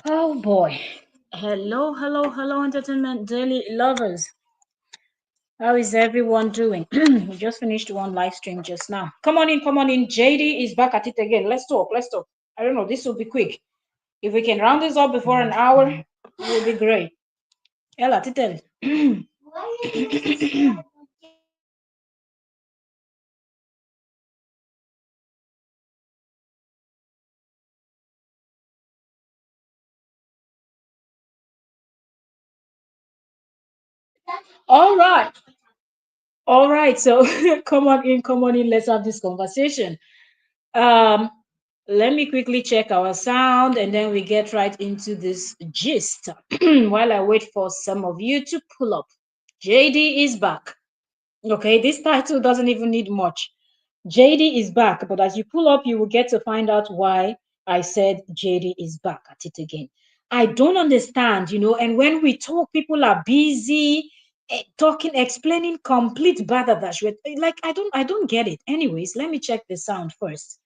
Oh boy. Hello, hello, hello, entertainment daily lovers. How is everyone doing? We just finished one live stream just now. Come on in, come on in. JD is back at it again. Let's talk, let's talk. I don't know, this will be quick. If we can round this up before an hour, it will be great. Ella, titel. All right. All right. So come on in. Let's have this conversation. Um, Let me quickly check our sound and then we get right into this gist while I wait for some of you to pull up. JD is back. Okay, this title doesn't even need much. JD is back, but as you pull up, you will get to find out why I said JD is back at it again. I don't understand, and when we talk, people are busy talking, explaining complete badadash. Like I don't get it. Anyways, let me check the sound first.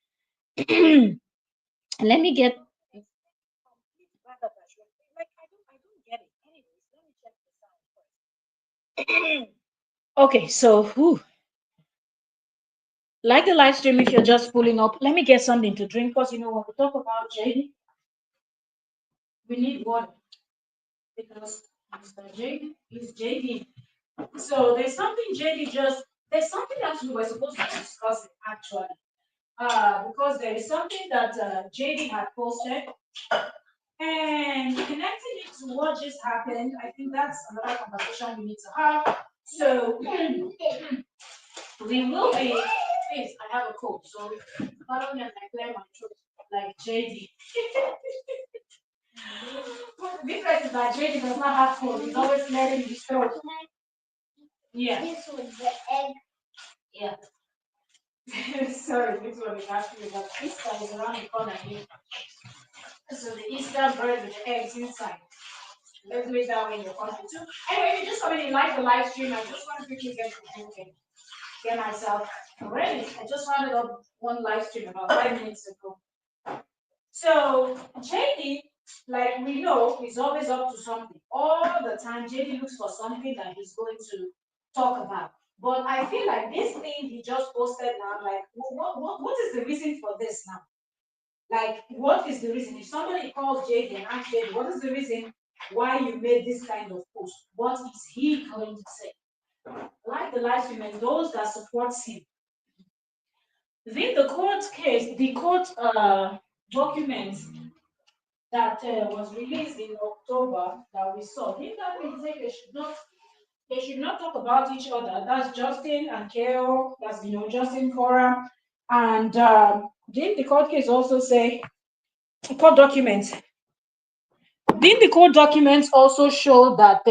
Let me get like I don't get it. Anyways, let me check the sound first. Okay, so like the live stream, if you're just pulling up, let me get something to drink because when we talk about JD, we need water because Mr. J is JD. So there's something actually we're supposed to discuss it actually. Because there is something that JD had posted. And connecting it to what just happened, I think that's another conversation we need to have. So we will be, please, I have a cold, so pardon me as I clear my throat like JD. The difference is that JD does not have cold, he's always clearing his throat. Yeah. This was the egg. Yeah. Sorry, this one is actually that Easter is around the corner here. So the Easter bird with the eggs inside. Let's do it that way in your country too. Anyway, if you just come in and like the live stream, I just want to quickly get moving, get myself ready. I just rounded up one live stream about 5 minutes ago. So JD, like we know, is always up to something. All the time, JD looks for something that he's going to talk about. But I feel like this thing he just posted now, like, what is the reason for this now? Like, what is the reason? If somebody calls JD and asks JD, what is the reason why you made this kind of post? What is he going to say? Like the live stream and those that supports him. Then the court case, the court documents that was released in October that we saw, didn't that mean say they should not talk about each other? That's Justin and Kale, that's Justin Korra. And didn't the court case also say court documents? Didn't the court documents also show that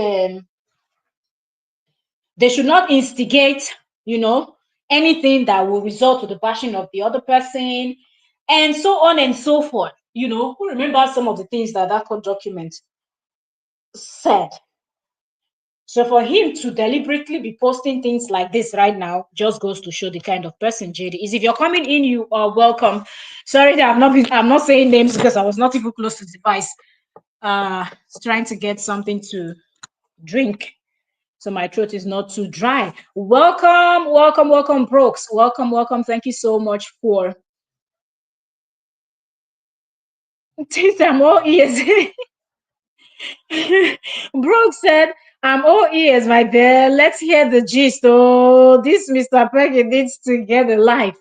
they should not instigate, you know, anything that will result to the bashing of the other person, and so on and so forth. Who remembers some of the things that that court document said? So for him to deliberately be posting things like this right now just goes to show the kind of person JD is. If you're coming in, you are welcome. Sorry that I'm not saying names because I was not even close to the device. Trying to get something to drink so my throat is not too dry. Welcome, welcome, welcome, Brooks. Welcome, welcome. Thank you so much for I'm all ears. Brooks said, I'm all ears, my dear. Let's hear the gist. Oh, this Mr. Peggy needs to get a life.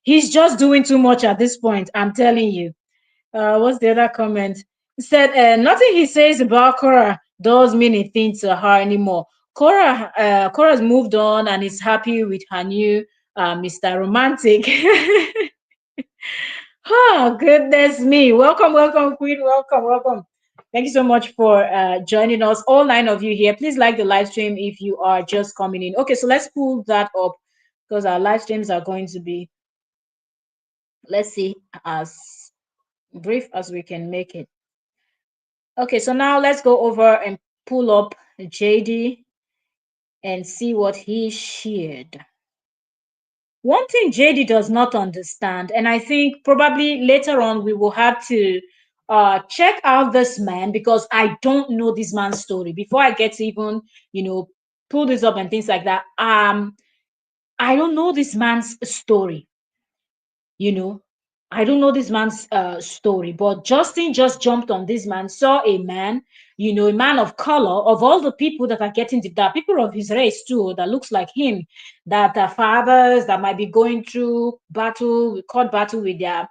He's just doing too much at this point. I'm telling you. What's the other comment? He said, nothing he says about Korra does mean anything to her anymore. Korra's moved on and is happy with her new Mr. Romantic. Oh, goodness me. Welcome, welcome, Queen. Welcome, welcome. Thank you so much for joining us, all 9 of you here. Please like the live stream if you are just coming in. Okay, so let's pull that up because our live streams are going to be, let's see, as brief as we can make it. Okay, so now let's go over and pull up JD and see what he shared. One thing JD does not understand, and I think probably later on we will have to check out this man because I don't know this man's story. Before I get to even, you know, pull this up and things like that, I don't know this man's story, you know. I don't know this man's story, but Justin just jumped on this man, saw a man, you know, a man of color. Of all the people that are getting there are people of his race too that looks like him, that are fathers that might be going through battle, court battle with their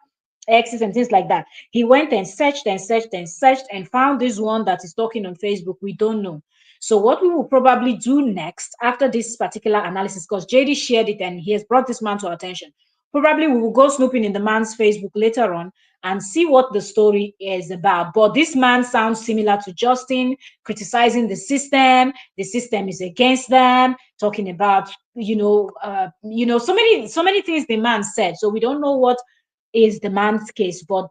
exes and things like that. He went and searched and searched and searched and found this one that is talking on Facebook. We don't know. So what we will probably do next after this particular analysis, because JD shared it and he has brought this man to our attention. Probably we will go snooping in the man's Facebook later on and see what the story is about. But this man sounds similar to Justin, criticizing the system. The system is against them, talking about so many things the man said. So we don't know what is the man's case. But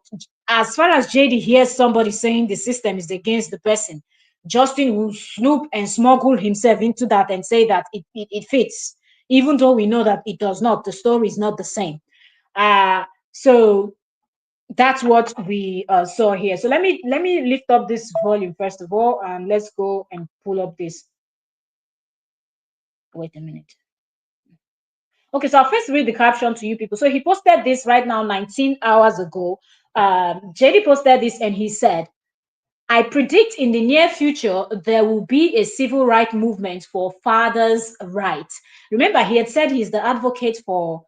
as far as JD hears somebody saying the system is against the person, Justin will snoop and smuggle himself into that and say that it fits, even though we know that it does not. The story is not the same. So that's what we saw here. So let me lift up this volume first of all, and let's go and pull up this. Wait a minute. Okay, so I'll first read the caption to you people. So he posted this right now 19 hours ago. JD posted this and he said, I predict in the near future there will be a civil rights movement for fathers' rights. Remember, he had said he's the advocate for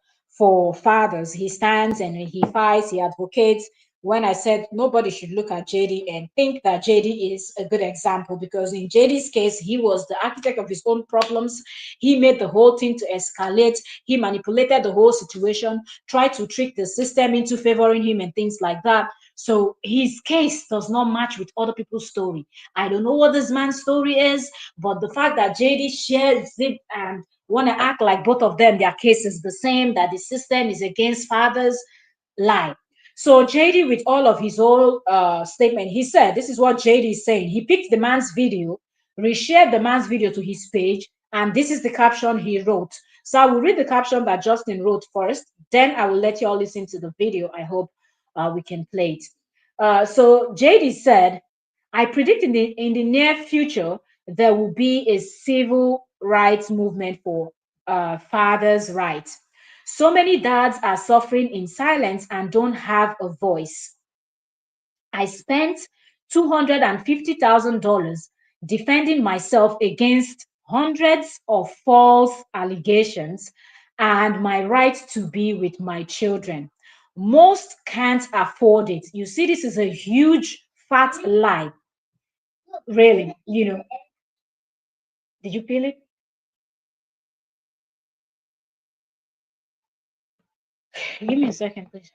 fathers. He stands and he fights, he advocates. When I said nobody should look at JD and think that JD is a good example, because in JD's case, he was the architect of his own problems. He made the whole thing to escalate. He manipulated the whole situation, tried to trick the system into favoring him and things like that. So his case does not match with other people's story. I don't know what this man's story is, but the fact that JD shares it and want to act like both of them, their case is the same, that the system is against fathers, lie. So JD, with all of his whole statement, he said, this is what JD is saying. He picked the man's video, reshared the man's video to his page, and this is the caption he wrote. So I will read the caption that Justin wrote first, then I will let you all listen to the video. I hope we can play it. So JD said, I predict in the near future there will be a civil rights movement for fathers' rights. So many dads are suffering in silence and don't have a voice. I spent $250,000 defending myself against hundreds of false allegations and my right to be with my children. Most can't afford it. You see, this is a huge fat lie. Really, did you feel it? Give me a second, please.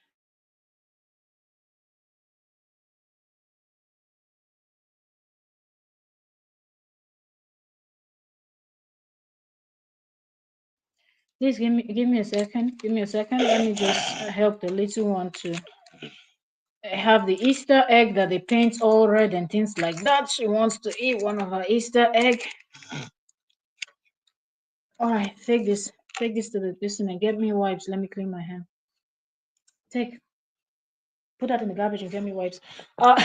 Please give me a second. Give me a second. Let me just help the little one to have the Easter egg that they paint all red and things like that. She wants to eat one of her Easter egg. All right, take this. Take this to the person and get me wipes. Let me clean my hand. Take. Put that in the garbage and get me wipes. Uh,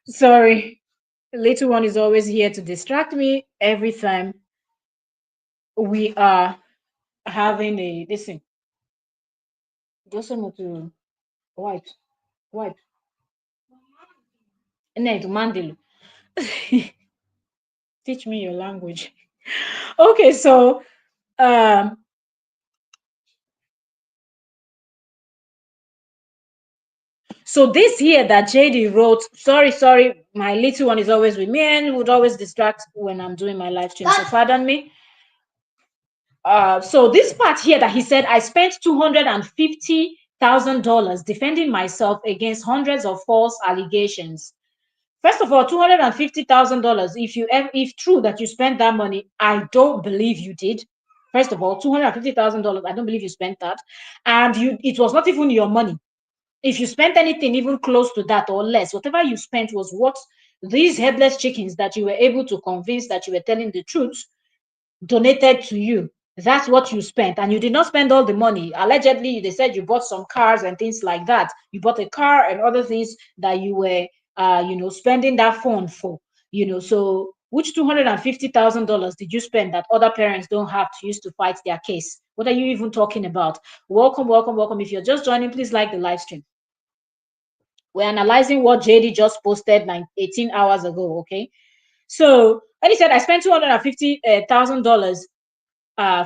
sorry. The little one is always here to distract me every time we are having a listen. Just to wipe. Wipe. Ned Mandelu. Teach me your language. Okay, so um so this here that JD wrote, sorry, my little one is always with me and would always distract when I'm doing my live stream. So pardon me. So this part here that he said, I spent $250,000 defending myself against hundreds of false allegations. First of all, $250,000. If true that you spent that money, I don't believe you did. First of all, $250,000. I don't believe you spent that, and it was not even your money. If you spent anything even close to that or less, whatever you spent was what these headless chickens that you were able to convince that you were telling the truth donated to you. That's what you spent, and you did not spend all the money. Allegedly, they said you bought some cars and things like that. You bought a car and other things that you were, spending that fund for. So which $250,000 did you spend that other parents don't have to use to fight their case? What are you even talking about? Welcome, welcome, welcome. If you're just joining, please like the live stream. We're analyzing what JD just posted 18 hours ago. Okay, so when he said I spent $250,000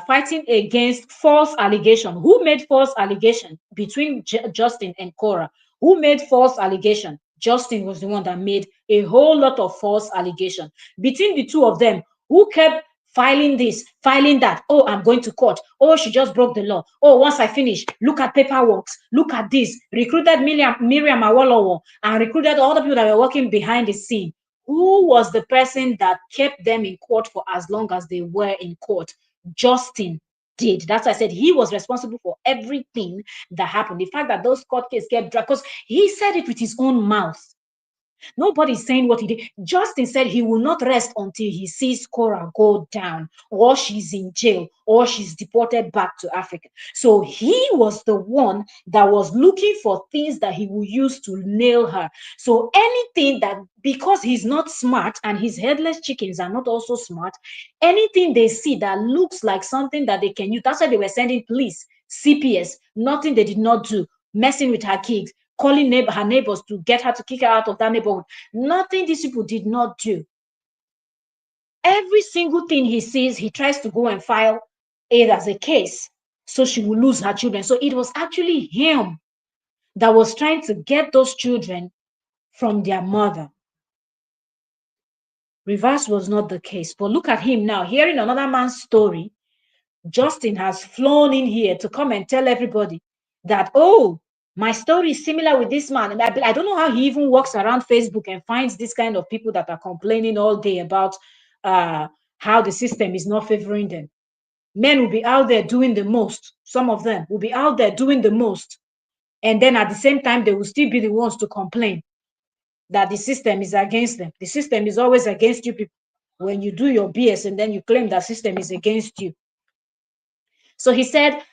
fighting against false allegation. Who made false allegation between Justin and Korra? Who made false allegation? Justin was the one that made a whole lot of false allegation. Between the two of them, who kept filing this, filing that? Oh, I'm going to court. Oh, she just broke the law. Oh, once I finish, look at paperwork. Look at this. Recruited Miriam Awolowo and recruited all the people that were working behind the scene. Who was the person that kept them in court for as long as they were in court? Justin did. That's why I said he was responsible for everything that happened. The fact that those court cases kept dragged, because he said it with his own mouth. Nobody's saying what he did. Justin said he will not rest until he sees Korra go down, or she's in jail, or she's deported back to Africa. So he was the one that was looking for things that he will use to nail her. So anything that, because he's not smart and his headless chickens are not also smart, anything they see that looks like something that they can use, that's why they were sending police, CPS, nothing they did not do, messing with her kids, calling her neighbors to get her to kick her out of that neighborhood. Nothing these people did not do. Every single thing he sees, he tries to go and file it as a case so she will lose her children. So it was actually him that was trying to get those children from their mother. Reverse was not the case. But look at him now, hearing another man's story. Justin has flown in here to come and tell everybody that, oh, my story is similar with this man. And I don't know how he even walks around Facebook and finds this kind of people that are complaining all day about how the system is not favoring them. Men will be out there doing the most. Some of them will be out there doing the most. And then at the same time, they will still be the ones to complain that the system is against them. The system is always against you people. When you do your BS and then you claim that system is against you. So he said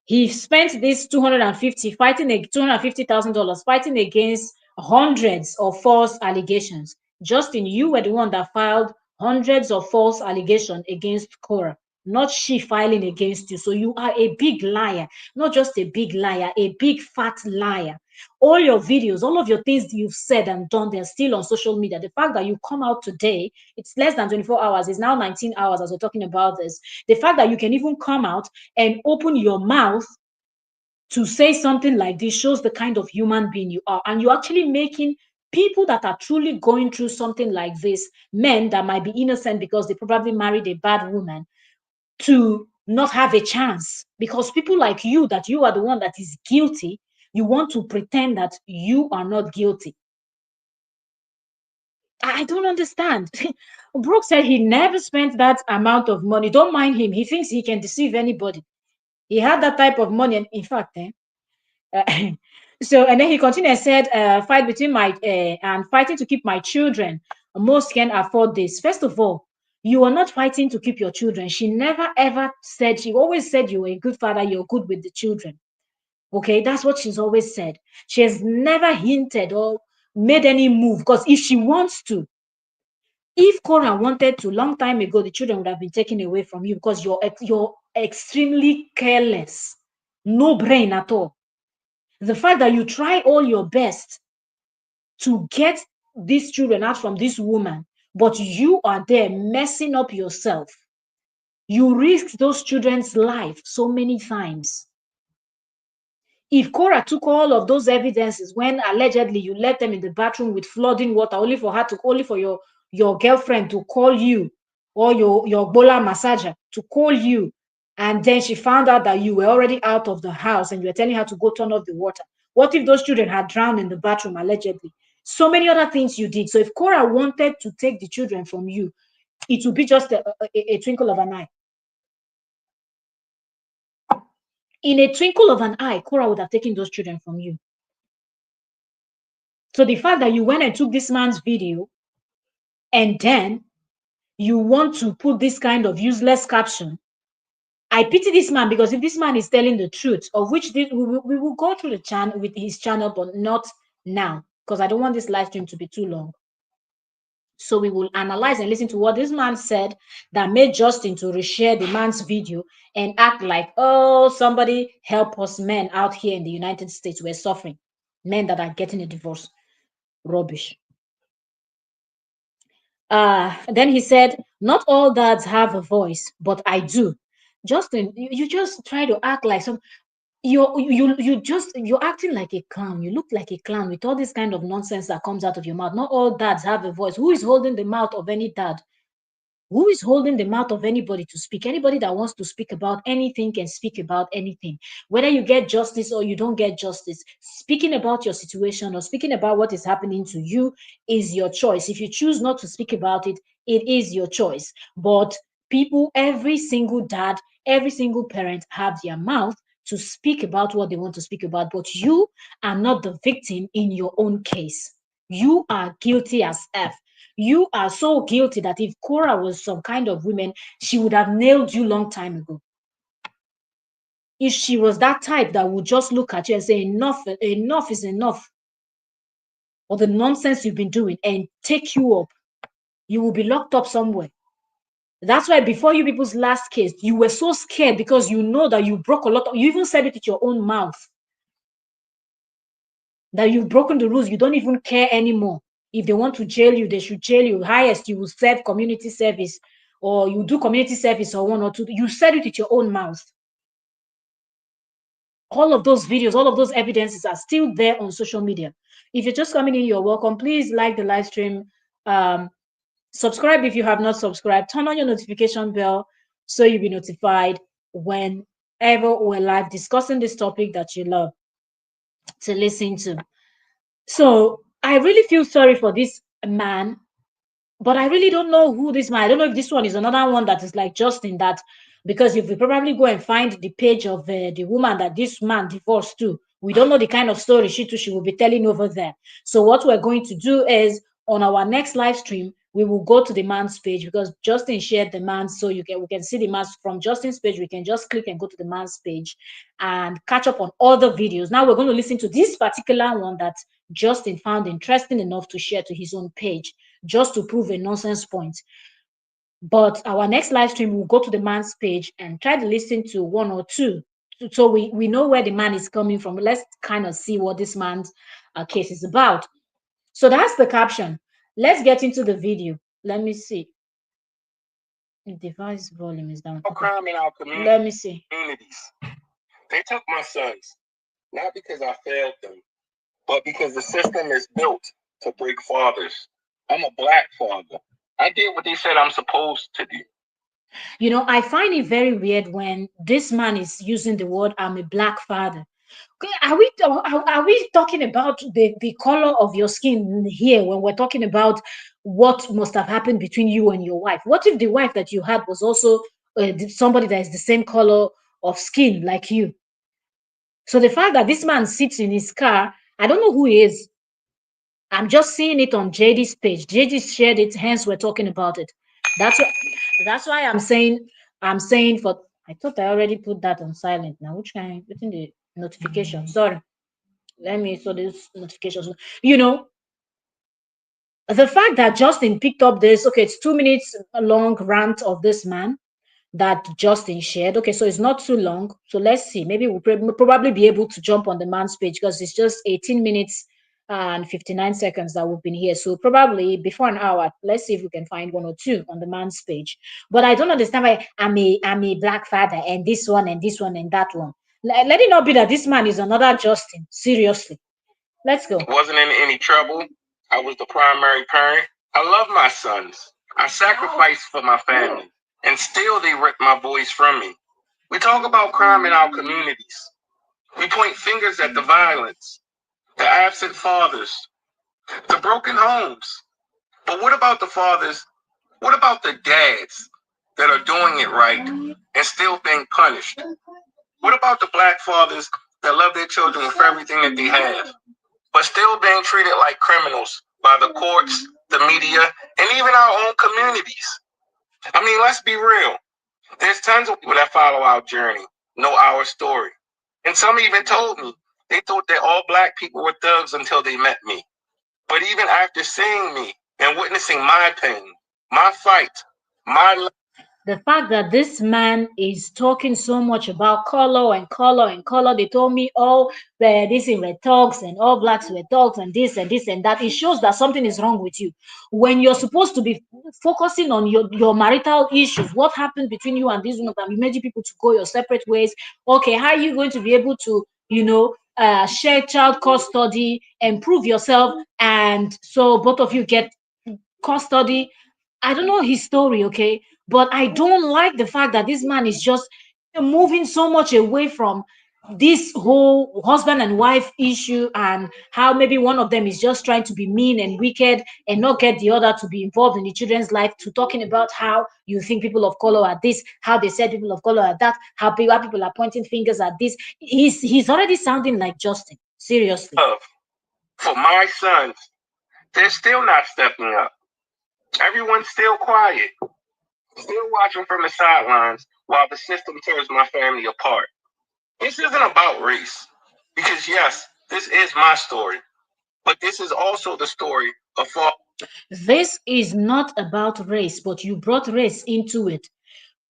he spent this 250 fighting a $250,000 fighting against hundreds of false allegations. Justin, you were the one that filed hundreds of false allegations against Korra, not she filing against you. So you are a big liar, not just a big liar, a big fat liar. All your videos, all of your things you've said and done, they're still on social media. The fact that you come out today, it's less than 24 hours, it's now 19 hours as we're talking about this. The fact that you can even come out and open your mouth to say something like this shows the kind of human being you are. And you're actually making people that are truly going through something like this, men that might be innocent because they probably married a bad woman, to not have a chance. Because people like you, that you are the one that is guilty, you want to pretend that you are not guilty. I don't understand. Brooke said he never spent that amount of money. Don't mind him. He thinks he can deceive anybody. He had that type of money. And in fact, so, and then he continued and said, fight between and fighting to keep my children. Most can afford this. First of all, you are not fighting to keep your children. She never ever said, she always said you were a good father, you're good with the children. Okay, that's what she's always said. She has never hinted or made any move, because if she wants to, if Korra wanted to, long time ago, the children would have been taken away from you, because you're extremely careless, no brain at all. The fact that you try all your best to get these children out from this woman, but you are there messing up yourself. You risk those children's life so many times. If Korra took all of those evidences when allegedly you left them in the bathroom with flooding water, only for your girlfriend to call you, or your bola massager to call you, and then she found out that you were already out of the house and you were telling her to go turn off the water. What if those children had drowned in the bathroom allegedly? So many other things you did. So if Korra wanted to take the children from you, it would be just a twinkle of an eye. In a twinkle of an eye, Korra would have taken those children from you. So the fact that you went and took this man's video and then you want to put this kind of useless caption I pity this man, because if this man is telling the truth, of which we will go through the channel with his channel, but not now, because I don't want this live stream to be too long. So we will analyze and listen to what this man said that made Justin to reshare the man's video and act like, oh, somebody help us, men out here in the United States, we're suffering. Men that are getting a divorce. Rubbish. Then he said, not all dads have a voice, but I do. Justin, you just try to act like some you're acting like a clown. You look like a clown with all this kind of nonsense that comes out of your mouth. Not all dads have a voice. Who is holding the mouth of any dad? Who is holding the mouth of anybody to speak? Anybody that wants to speak about anything can speak about anything. Whether you get justice or you don't get justice, speaking about your situation or speaking about what is happening to you is your choice. If you choose not to speak about it, it is your choice. But people, every single dad, every single parent have their mouth to speak about what they want to speak about. But you are not the victim in your own case. You are guilty as F. You are so guilty that if Korra was some kind of woman, she would have nailed you long time ago. If she was that type that would just look at you and say, enough, enough is enough, or the nonsense you've been doing, and take you up, you will be locked up somewhere. That's why before you people's last case, you were so scared because you know that you broke a lot of, you even said it with your own mouth, that you've broken the rules. You don't even care anymore. If they want to jail you, they should jail you. Highest, you will serve community service, or you do community service or one or two. You said it with your own mouth. All of those videos, all of those evidences are still there on social media. If you're just coming in, you're welcome. Please like the live stream. Subscribe if you have not subscribed. Turn on your notification bell so you'll be notified whenever we're live discussing this topic that you love to listen to. So I really feel sorry for this man, but I really don't know who this man. I don't know if this one is another one that is like Justin, that because if we probably go and find the page of the woman that this man divorced to, we don't know the kind of story she will be telling over there. So what we're going to do is on our next live stream, we will go to the man's page because Justin shared the man's, so we can see the man's from Justin's page. We can just click and go to the man's page and catch up on other videos. Now we're going to listen to this particular one that Justin found interesting enough to share to his own page, just to prove a nonsense point. But our next live stream will go to the man's page and try to listen to one or two, so we know where the man is coming from. Let's kind of see what this man's case is about. So that's the caption. Let's get into the video. Let me see. The device volume is down. Crime in our community. Let me see. Communities. They took my sons, not because I failed them, but because the system is built to break fathers. I'm a black father. I did what they said I'm supposed to do. You know, I find it very weird when this man is using the word "I'm a black father." Okay, are we talking about the color of your skin here when we're talking about what must have happened between you and your wife? What if the wife that you had was also somebody that is the same color of skin like you? So the fact that this man sits in his car, I don't know who he is. I'm just seeing it on JD's page. JD shared it, hence we're talking about it. That's why I'm saying for, I thought I already put that on silent. Now which kind within the notification? Sorry. Let me so this notifications. You know, the fact that Justin picked up this, okay, it's 2 minutes long rant of this man that Justin shared. Okay, so it's not too long. So let's see. Maybe we'll probably be able to jump on the man's page because it's just 18 minutes and 59 seconds that we've been here. So probably before an hour, let's see if we can find one or two on the man's page. But I don't understand why I'm a black father and this one and this one and that one. Let it not be that this man is another Justin. Seriously. Let's go. Wasn't in any trouble. I was the primary parent. I love my sons. I sacrificed for my family. And still they ripped my voice from me. We talk about crime in our communities. We point fingers at the violence, the absent fathers, the broken homes. But what about the fathers? What about the dads that are doing it right and still being punished? What about the black fathers that love their children with everything that they have, but still being treated like criminals by the courts, the media, and even our own communities? I mean, let's be real. There's tons of people that follow our journey, know our story. And some even told me they thought that all black people were thugs until they met me. But even after seeing me and witnessing my pain, my fight, my The fact that this man is talking so much about color and color and color, they told me, oh, this were thugs and all blacks were thugs and this and that. It shows that something is wrong with you. When you're supposed to be focusing on your marital issues, what happened between you and this woman that made you people to go your separate ways? Okay, how are you going to be able to, share child custody and prove yourself? And so both of you get custody. I don't know his story, okay, but I don't like the fact that this man is just moving so much away from this whole husband and wife issue, and how maybe one of them is just trying to be mean and wicked and not get the other to be involved in the children's life, to talking about how you think people of color are this, how they said people of color are that, how people are pointing fingers at this. He's already sounding like Justin. Seriously. love for my sons, they're still not stepping up. Everyone's still quiet, still watching from the sidelines while the system tears my family apart. This isn't about race, because yes, this is my story, but this is also the story of all. This is not about race, but you brought race into it.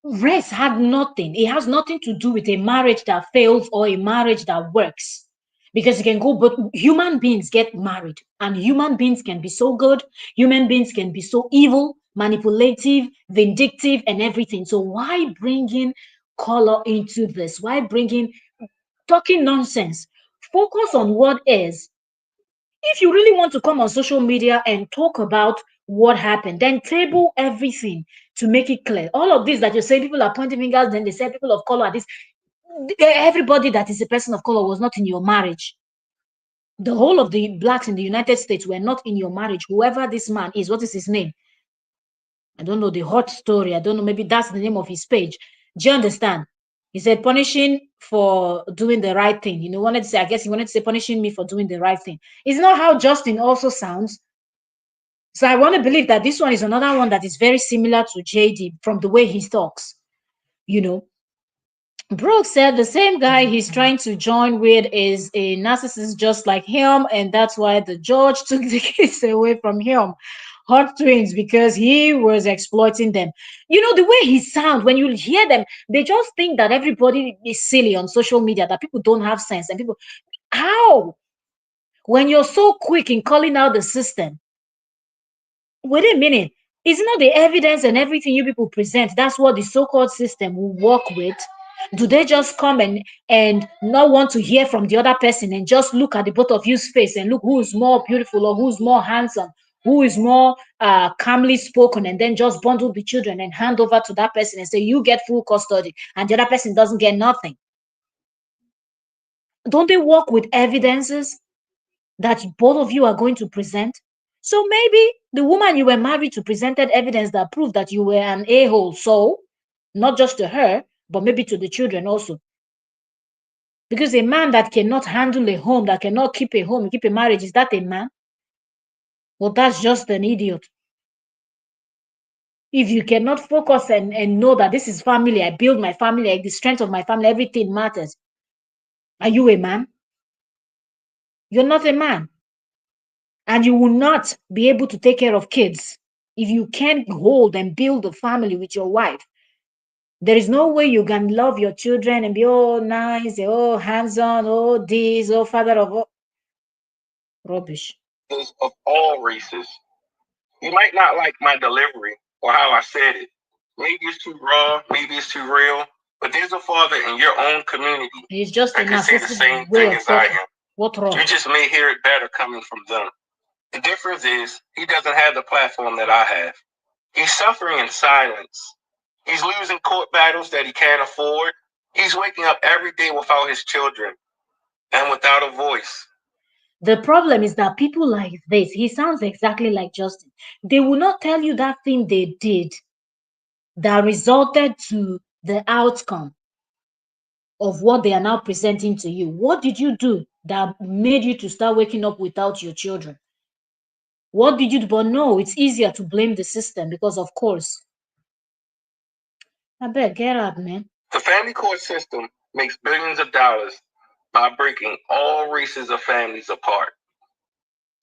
Race had nothing. It has nothing to do with a marriage that fails or a marriage that works. Because you can go, but human beings get married, and human beings can be so good, human beings can be so evil, manipulative, vindictive, and everything. So why bringing color into this? Why bringing talking nonsense? Focus on what is. If you really want to come on social media and talk about what happened, then table everything to make it clear. All of this that you say people are pointing fingers, then they say people of color are this. Everybody that is a person of color was not in your marriage. The whole of the blacks in the United States were not in your marriage. Whoever this man is, what is his name? I don't know the hot story. I don't know. Maybe that's the name of his page. Do you understand? He said punishing for doing the right thing. Wanted to say, I guess he wanted to say punishing me for doing the right thing. Is not how Justin also sounds. So I want to believe that this one is another one that is very similar to JD from the way he talks. You know, Brooke said the same guy he's trying to join with is a narcissist just like him, and that's why the judge took the kids away from him. Hot twins, because he was exploiting them. The way he sounds, when you hear them, they just think that everybody is silly on social media, that people don't have sense. And people, how? When you're so quick in calling out the system, wait a minute. It's not the evidence and everything you people present. That's what the so-called system will work with. Do they just come and not want to hear from the other person and just look at the both of you's face and look who is more beautiful or who's more handsome, who is more calmly spoken, and then just bundle the children and hand over to that person and say you get full custody and the other person doesn't get nothing? Don't they work with evidences that both of you are going to present? So maybe the woman you were married to presented evidence that proved that you were an a-hole. So, not just to her, but maybe to the children also. Because a man that cannot handle a home, that cannot keep a home, keep a marriage, is that a man? Well, that's just an idiot. If you cannot focus and know that this is family, I build my family, like the strength of my family, everything matters. Are you a man? You're not a man. And you will not be able to take care of kids if you can't hold and build a family with your wife. There is no way you can love your children and be oh nice, oh hands-on, oh this, oh father of all. Rubbish. Of all races. You might not like my delivery or how I said it. Maybe it's too raw, maybe it's too real, but there's a father in your own community It's just a that could say the same way thing of as I talking. am. What wrong? You just may hear it better coming from them. The difference is he doesn't have the platform that I have. He's suffering in silence. He's losing court battles that he can't afford. He's waking up every day without his children and without a voice. The problem is that people like this, he sounds exactly like Justin. They will not tell you that thing they did that resulted to the outcome of what they are now presenting to you. What did you do that made you to start waking up without your children? What did you do? But no, it's easier to blame the system because, of course, I bet get out, man. The family court system makes billions of dollars by breaking all races of families apart.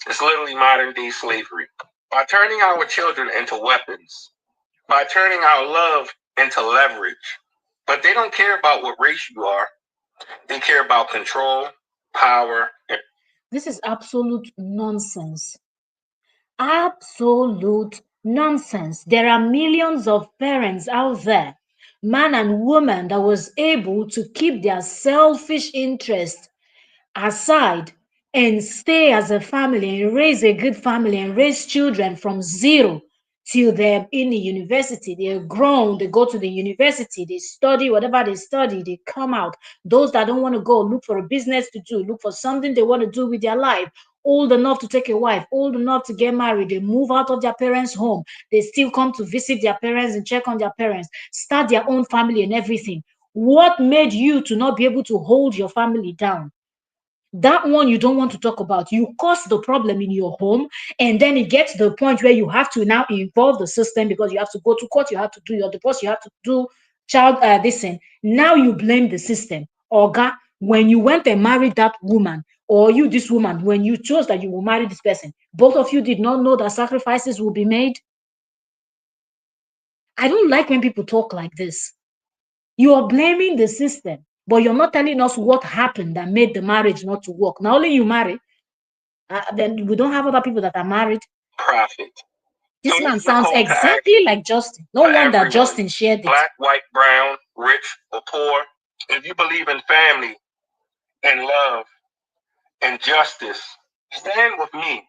It's literally modern day slavery. By turning our children into weapons, by turning our love into leverage. But they don't care about what race you are. They care about control, power, and This is absolute nonsense. Absolute nonsense. There are millions of parents out there, man and woman, that was able to keep their selfish interest aside and stay as a family and raise a good family and raise children from zero till they're in the university. They're grown, they go to the university, they study whatever they study, they come out. Those that don't want to go, look for a business to do, look for something they want to do with their life. Old enough to take a wife, old enough to get married, they move out of their parents' home. They still come to visit their parents and check on their parents, start their own family and everything. What made you to not be able to hold your family down? That one you don't want to talk about. You cause the problem in your home, and then it gets to the point where you have to now involve the system because you have to go to court, you have to do your divorce, you have to do child this thing. Now you blame the system. Oga, when you went and married that woman, or you, this woman, when you chose that you will marry this person, both of you did not know that sacrifices will be made. I don't like when people talk like this. You are blaming the system, but you're not telling us what happened that made the marriage not to work. Now only you marry, then we don't have other people that are married. profit. So This this man is a sounds call to exactly action like Justin. No for wonder everyone. Justin shared it. Black, white, brown, rich, or poor. If you believe in family and love and justice, stand with me.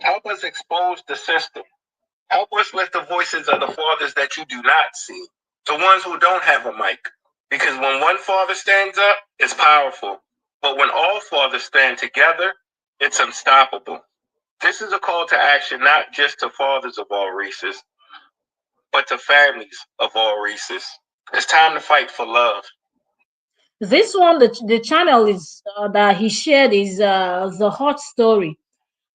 Help us expose the system. Help us lift the voices of the fathers that you do not see, the ones who don't have a mic. Because when one father stands up, it's powerful. But when all fathers stand together, it's unstoppable. This is a call to action not just to fathers of all races, but to families of all races. It's time to fight for love. This one, the channel is that he shared is the hot story.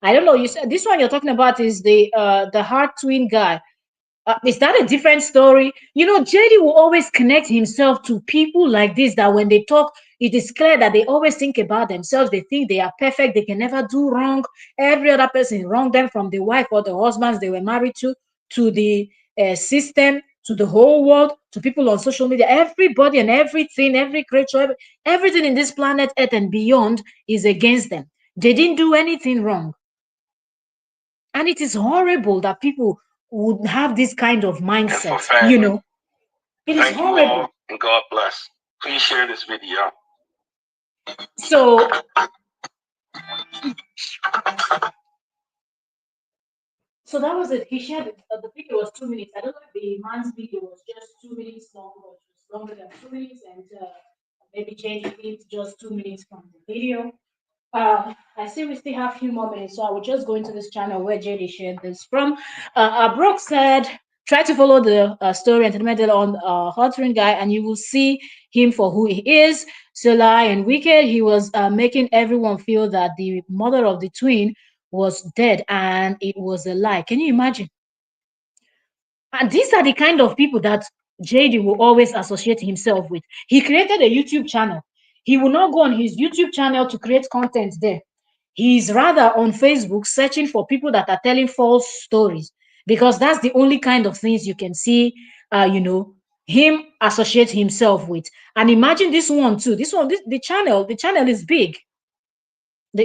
I don't know. You said this one you're talking about is the heart twin guy. Is that a different story? You know, JD will always connect himself to people like this that when they talk, it is clear that they always think about themselves. They think they are perfect. They can never do wrong. Every other person wronged them, from the wife or the husbands they were married to the system, to the whole world, to people on social media. Everybody and everything, every creature, everything in this planet Earth and beyond is against them. They didn't do anything wrong. And it is horrible that people would have this kind of And for mindset, you family, know. It is thank you horrible. all and God bless. Please share this video. So so that was it. He shared it. The video was 2 minutes. I don't know if the man's video was just 2 minutes long, or it was longer than 2 minutes, and maybe change it just 2 minutes from the video. I see we still have a few more minutes, so I will just go into this channel where JD shared this from. Brooke said, try to follow the story and Entertainment on Hot Ring Guy, and you will see him for who he is. Sly and Wicked, he was making everyone feel that the mother of the twin was dead and it was a lie. Can you imagine? And these are the kind of people that JD will always associate himself with. He created a YouTube channel. He will not go on his YouTube channel to create content there. He's rather on Facebook searching for people that are telling false stories, because that's the only kind of things you can see, him associate himself with. And imagine this one too. The channel is big.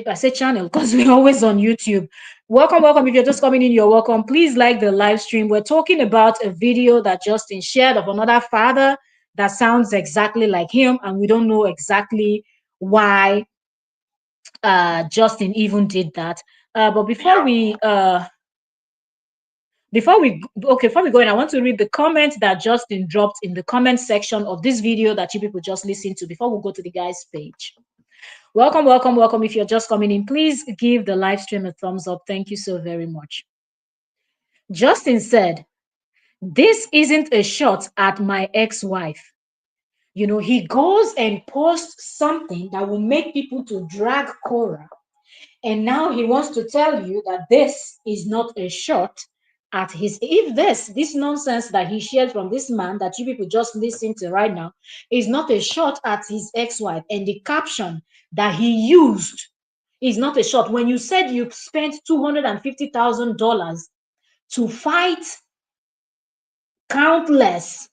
I say channel because we're always on YouTube. Welcome, welcome. If you're just coming in, you're welcome. Please like the live stream. We're talking about a video that Justin shared of another father that sounds exactly like him, and we don't know exactly why Justin even did that. But before we go in, I want to read the comment that Justin dropped in the comment section of this video that you people just listened to before we go to the guy's page. Welcome, welcome, welcome. If you're just coming in, please give the live stream a thumbs up. Thank you so very much. Justin said, this isn't a shot at my ex-wife. You know, he goes and posts something that will make people to drag Korra. And now he wants to tell you that this is not a shot at his, if this nonsense that he shared from this man that you people just listen to right now is not a shot at his ex-wife, and the caption that he used is not a shot. When you said you spent $250,000 to fight countless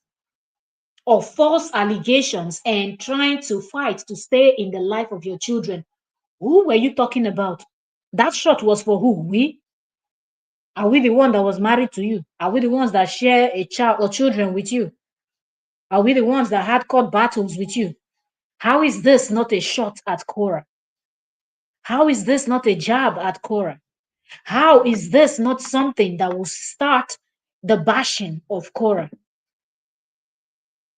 of false allegations and trying to fight to stay in the life of your children, who were you talking about? That shot was for who? We? Are we the one that was married to you? Are we the ones that share a child or children with you? Are we the ones that had court battles with you? How is this not a shot at Korra? How is this not a jab at Korra? How is this not something that will start the bashing of Korra?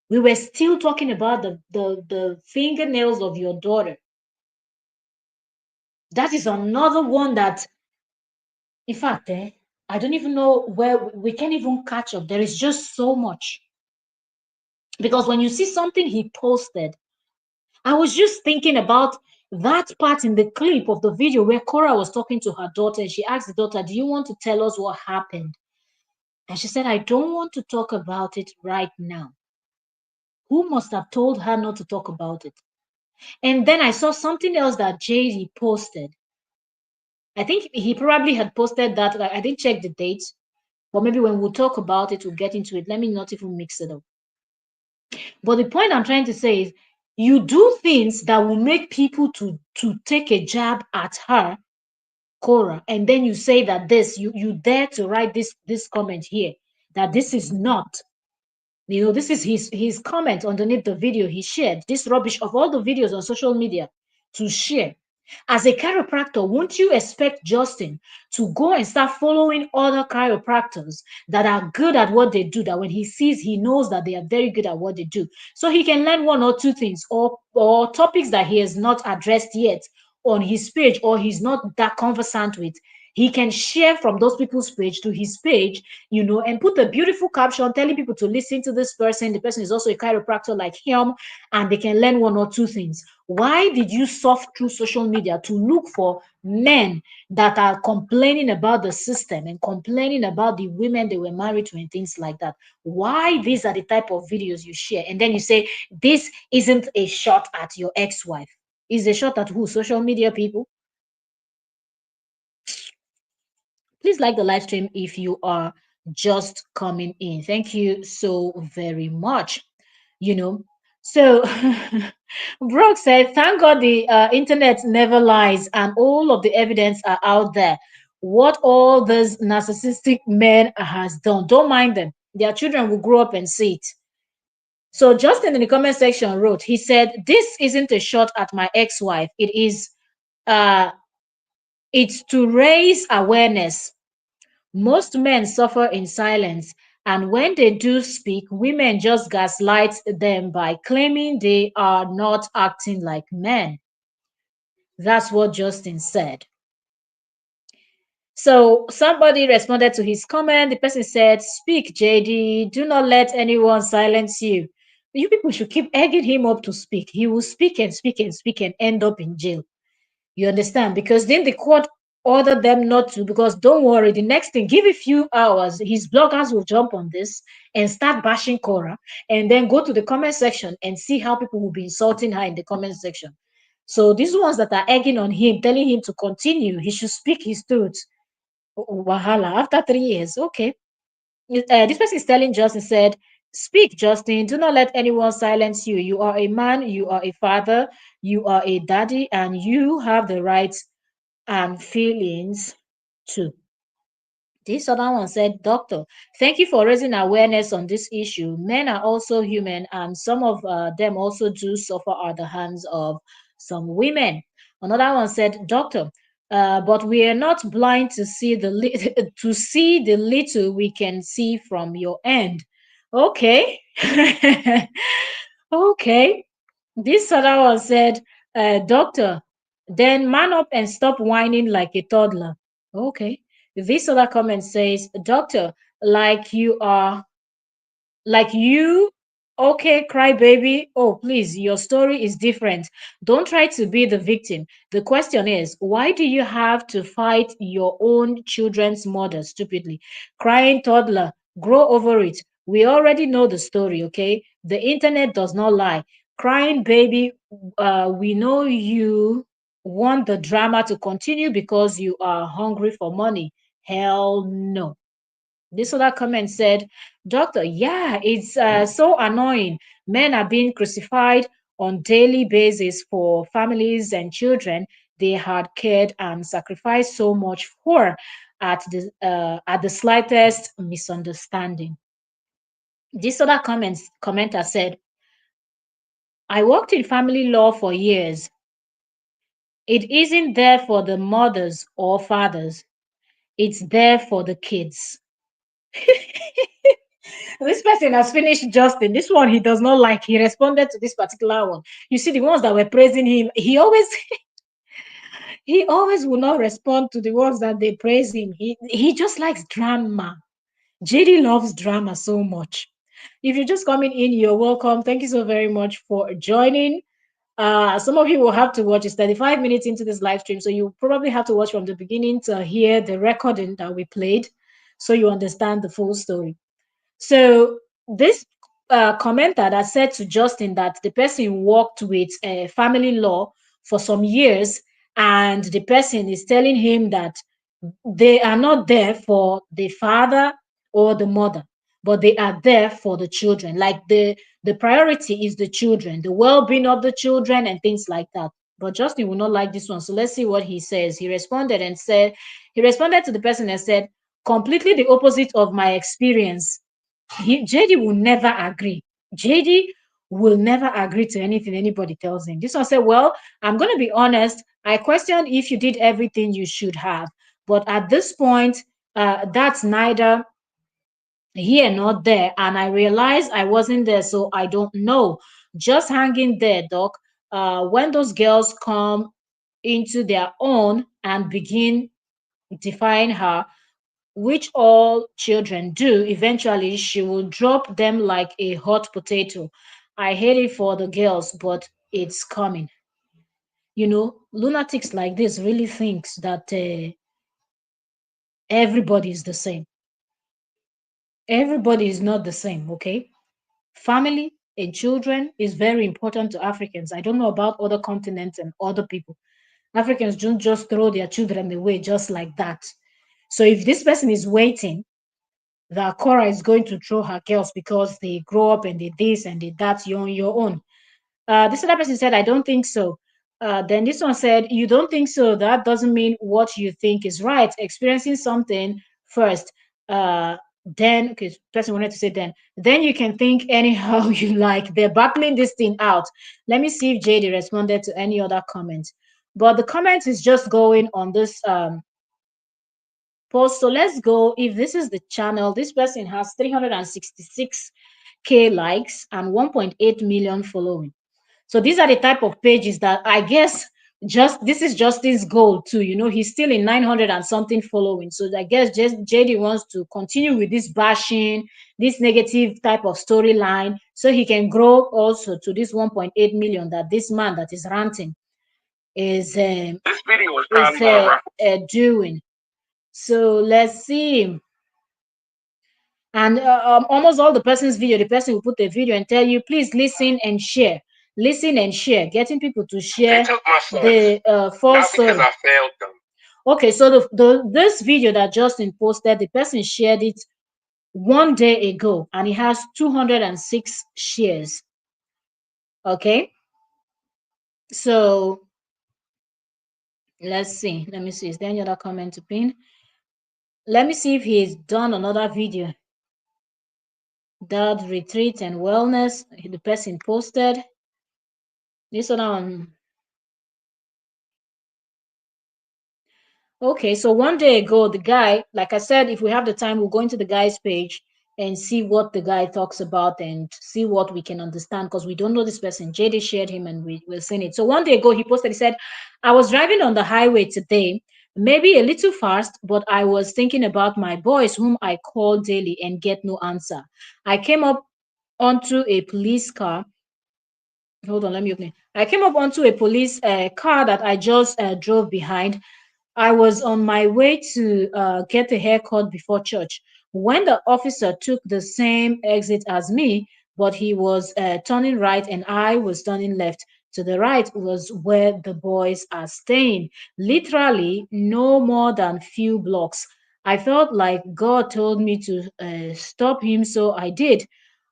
We were still talking about the fingernails of your daughter. That is another one that, in fact, I don't even know where we can't even catch up. There is just so much. Because when you see something he posted, I was just thinking about that part in the clip of the video where Korra was talking to her daughter, and she asked the daughter, "Do you want to tell us what happened?" And she said, "I don't want to talk about it right now." Who must have told her not to talk about it? And then I saw something else that JD posted. I think he probably had posted that. I didn't check the dates, but maybe when we'll talk about it, we'll get into it. Let me not even mix it up. But the point I'm trying to say is, you do things that will make people to take a jab at her, Korra, and then you say that you dare to write this comment here, that this is not, this is his comment underneath the video he shared, this rubbish of all the videos on social media to share. As a chiropractor, won't you expect Justin to go and start following other chiropractors that are good at what they do, that when he sees, he knows that they are very good at what they do, so he can learn one or two things, or topics that he has not addressed yet on his page, or he's not that conversant with? He can share from those people's page to his page, and put a beautiful caption telling people to listen to this person. The person is also a chiropractor like him, and they can learn one or two things. Why did you surf through social media to look for men that are complaining about the system and complaining about the women they were married to and things like that? Why these are the type of videos you share? And then you say, this isn't a shot at your ex-wife. Is a shot at who? Social media people? Please like the live stream if you are just coming in. Thank you so very much. So Brooke said, thank God the internet never lies and all of the evidence are out there. What all these narcissistic men has done, don't mind them. Their children will grow up and see it. So Justin in the comment section wrote, he said, this isn't a shot at my ex-wife. Uh, it's to raise awareness. Most men suffer in silence, and when they do speak, women just gaslight them by claiming they are not acting like men. That's what Justin said. So somebody responded to his comment. The person said, speak, JD. Do not let anyone silence you. You people should keep egging him up to speak. He will speak and speak and speak and end up in jail. You understand? Because then the court ordered them not to, because don't worry, the next thing, give a few hours, his bloggers will jump on this and start bashing Korra, and then go to the comment section and see how people will be insulting her in the comment section. So these ones that are egging on him, telling him to continue, he should speak his truth. Wahala, after 3 years, okay. This person is telling Justin, said, speak, Justin. Do not let anyone silence you. You are a man, you are a father, you are a daddy, and you have the rights and feelings too. This other one said, Doctor, thank you for raising awareness on this issue. Men are also human, and some of them also do suffer at the hands of some women. Another one said, Doctor, but we are not blind to see to see the little we can see from your end. Okay. Okay. This other one said, Doctor, then man up and stop whining like a toddler. Okay. This other comment says, Doctor, like you Okay, crybaby. Oh, please, your story is different. Don't try to be the victim. The question is, why do you have to fight your own children's mother stupidly? Crying toddler, grow over it. We already know the story, okay? The internet does not lie. Crying baby, we know you want the drama to continue because you are hungry for money. Hell no. This other comment said, Doctor, yeah, it's so annoying. Men are being crucified on daily basis for families and children they had cared and sacrificed so much for at the slightest misunderstanding. This other commenter said, I worked in family law for years. It isn't there for the mothers or fathers. It's there for the kids. This person has finished Justin. This one he does not like. He responded to this particular one. You see, the ones that were praising him, he always will not respond to the ones that they praise him. He just likes drama. JD loves drama so much. If you're just coming in, you're welcome. Thank you so very much for joining. Some of you will have to watch. It's 35 minutes into this live stream, so you probably have to watch from the beginning to hear the recording that we played, so you understand the full story. So this commenter that said to Justin that the person worked with family law for some years, and the person is telling him that they are not there for the father or the mother, but they are there for the children. Like the priority is the children, the well-being of the children, and things like that. But Justin will not like this one. So let's see what he says. He responded to the person and said, completely the opposite of my experience. JD will never agree. JD will never agree to anything anybody tells him. This one said, well, I'm going to be honest. I question if you did everything you should have. But at this point, that's neither here nor there. And I realized I wasn't there, so I don't know. Just hanging there, Doc. When those girls come into their own and begin defying her, which all children do, eventually she will drop them like a hot potato. I hate it for the girls, but it's coming. Lunatics like this really thinks that everybody is the same. Everybody is not the same, okay? Family and children is very important to Africans. I don't know about other continents and other people. Africans don't just throw their children away just like that. So if this person is waiting that Korra is going to throw her girls because they grow up and they this and they that, you're on your own. This other person said, I don't think so. Then this one said, you don't think so. That doesn't mean what you think is right. Experiencing something first. Then, okay, person wanted to say then you can think anyhow you like. They're battling this thing out. Let me see if JD responded to any other comment. But the comment is just going on this post. So let's go. If this is the channel, this person has 366K likes and 1.8 million following. So these are the type of pages that I guess this is Justin's goal too. He's still in 900 and something following. So I guess just JD wants to continue with this bashing, this negative type of storyline, so he can grow also to this 1.8 million that this man that is ranting is This video was probably doing. So let's see. And almost all the person's video, the person will put a video and tell you, please listen and share. Listen and share. Getting people to share the false story. Not because I failed them. Okay, so this video that Justin posted, the person shared it one day ago, and it has 206 shares. Okay, so let's see. Let me see. Is there any other comment to pin? Let me see if he's done another video. That retreat and wellness, the person posted. This one. Okay, so one day ago, the guy, like I said, if we have the time, we'll go into the guy's page and see what the guy talks about and see what we can understand, because we don't know this person. JD shared him and we're seeing it. So one day ago, he posted, he said, I was driving on the highway today, maybe a little fast, but I was thinking about my boys whom I call daily and get no answer. I came up onto a police car. Hold on, let me open it. I came up onto a police car that I just drove behind. I was on my way to get a haircut before church when the officer took the same exit as me, but he was turning right and I was turning left. To the right was where the boys are staying, literally no more than few blocks. I felt like God told me to stop him, so I did.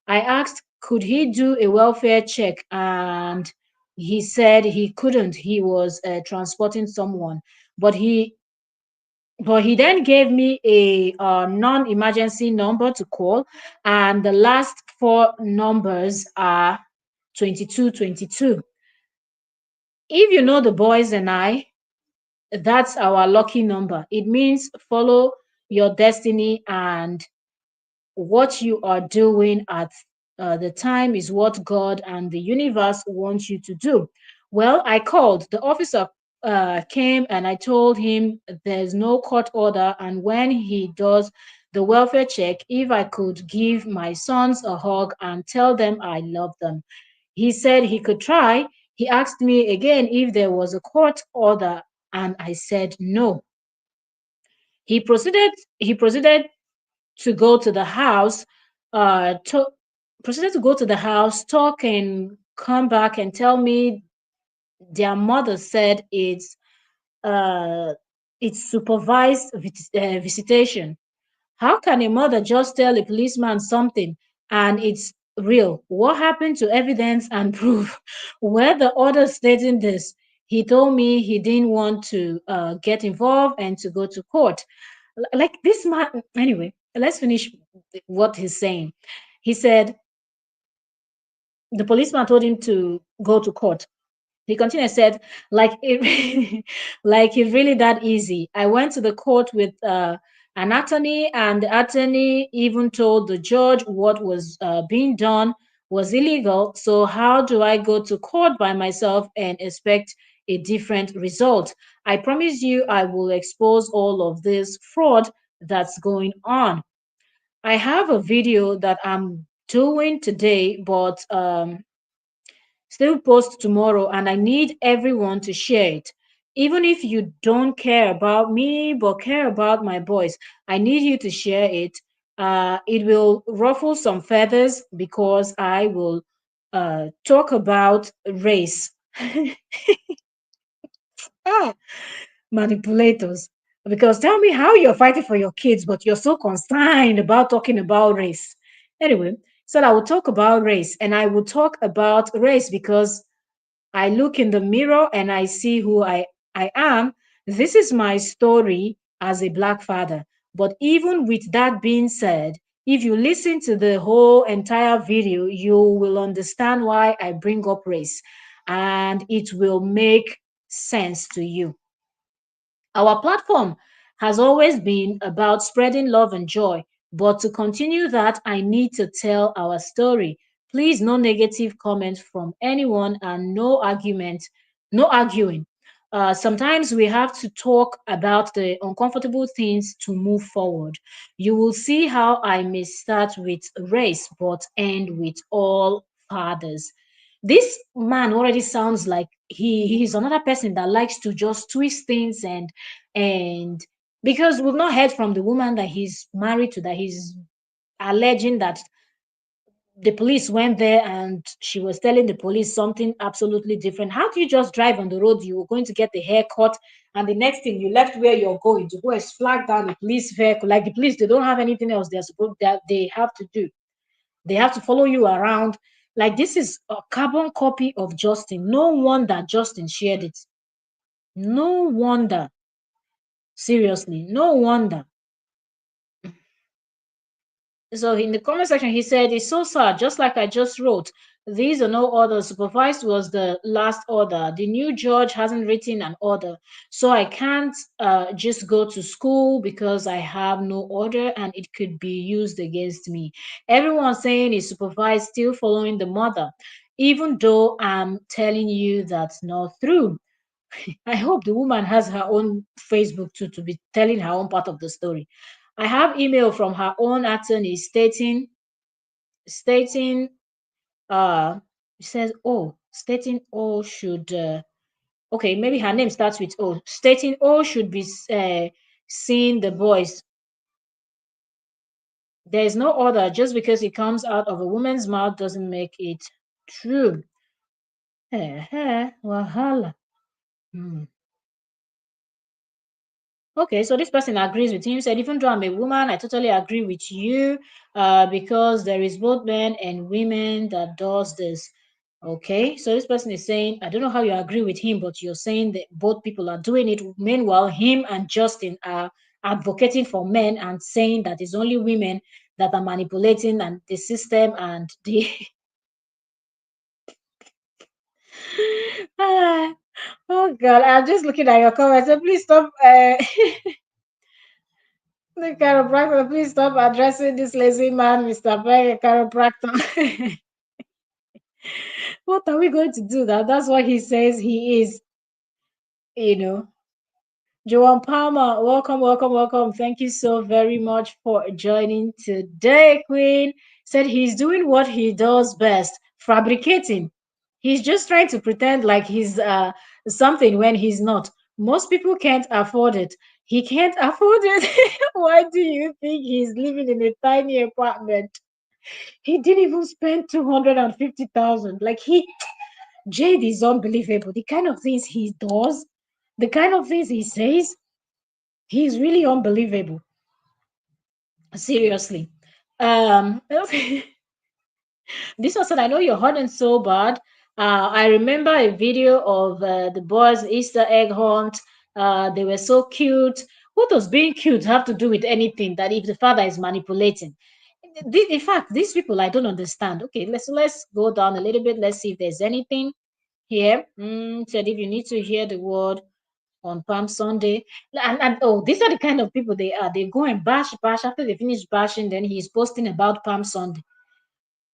I asked, could he do a welfare check? And he said he couldn't. He was transporting someone. But he then gave me a non-emergency number to call, and the last four numbers are 2222. If you know the boys and I, that's our lucky number. It means follow your destiny, and what you are doing at the time is what God and the universe want you to do. Well, I called. The officer came and I told him there's no court order. And when he does the welfare check, if I could give my sons a hug and tell them I love them. He said he could try. He asked me again if there was a court order, and I said no. He proceeded. He to go to the house, to, proceeded to go to the house, talk, and come back and tell me their mother said uh, it's supervised visitation. How can a mother just tell a policeman something and it's real? What happened to evidence and proof? Where the order stating this, he told me he didn't want to get involved and to go to court. Like this man, anyway, let's finish what he's saying. He said the policeman told him to go to court. He continued and said, like it, like it's really that easy. I went to the court with an attorney, and the attorney even told the judge what was being done was illegal. So how do I go to court by myself and expect a different result? I promise you, I will expose all of this fraud that's going on. I have a video that I'm doing today, but still post tomorrow, and I need everyone to share it. Even if you don't care about me but care about my boys, I need you to share it. It will ruffle some feathers because I will talk about race. Ah, manipulators. Because tell me how you're fighting for your kids, but you're so concerned about talking about race. Anyway, so I will talk about race, and I will talk about race because I look in the mirror and I see who I am. This is my story as a black father. But even with that being said, if you listen to the whole entire video, you will understand why I bring up race and it will make sense to you. Our platform has always been about spreading love and joy, but to continue that, I need to tell our story. Please, no negative comments from anyone and no argument, no arguing. Sometimes we have to talk about the uncomfortable things to move forward. You will see how I may start with race but end with all fathers. This man already sounds like he's another person that likes to just twist things and because we've not heard from the woman that he's married to, that he's alleging that the police went there and she was telling the police something absolutely different. How do you just drive on the road? You were going to get the haircut, and the next thing you left where you're going to go and flag down the police vehicle. Like the police, they don't have anything else they're supposed that they have to do. They have to follow you around. Like this is a carbon copy of Justin. No wonder Justin shared it. No wonder. Seriously, no wonder. So in the comment section, he said, it's so sad, just like I just wrote. These are no orders. Supervised was the last order. The new judge hasn't written an order. So I can't just go to school because I have no order and it could be used against me. Everyone saying is supervised, still following the mother, even though I'm telling you that's not true. I hope the woman has her own Facebook too to be telling her own part of the story. I have email from her own attorney stating stating it says oh stating O should okay, maybe her name starts with O, stating O should be seeing the boys. There is no order. Just because it comes out of a woman's mouth doesn't make it true. Wahala. Hmm. Okay, so this person agrees with him, said, even though I'm a woman, I totally agree with you because there is both men and women that does this. Okay, so this person is saying, I don't know how you agree with him, but you're saying that both people are doing it. Meanwhile, him and Justin are advocating for men and saying that it's only women that are manipulating and the system and the Ah, oh God, I'm just looking at your comments. So please stop the chiropractor, please stop addressing this lazy man, Mr. Peg, chiropractor. What are we going to do that? That's what he says he is, you know. Joan Palmer, welcome, welcome, welcome. Thank you so very much for joining today, Queen. Said he's doing what he does best, fabricating. He's just trying to pretend like he's something when he's not. Most people can't afford it. He can't afford it. Why do you think he's living in a tiny apartment? He didn't even spend 250,000. Like Jade is unbelievable. The kind of things he does, the kind of things he says, he's really unbelievable. Seriously. This one said, I know you're hot and so bad. I remember a video of the boys' Easter egg hunt. They were so cute. What does being cute have to do with anything that if the father is manipulating? In fact, these people I don't understand. Okay, let's go down a little bit. Let's see if there's anything here. Said if you need to hear the word on Palm Sunday. And oh, these are the kind of people they are. They go and bash after they finish bashing, then he's posting about Palm Sunday.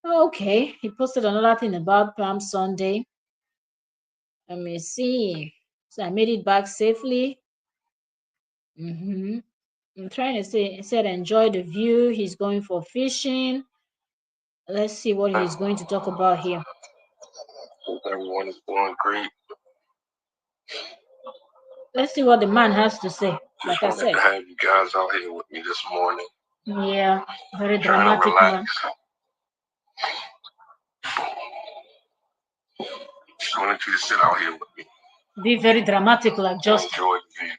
Okay, he posted another thing about Palm Sunday. Let me see. So I made it back safely. I'm trying to say, he said, enjoy the view. He's going for fishing. Let's see what he's going to talk about here. Hope everyone is doing great. Let's see what the man has to say. Just Like I wanted said, to have you guys out here with me this morning. yeah, very Trying to dramatic relax. man. Just wanted you to sit out here with me. Be very dramatic like and Justin. enjoy the view.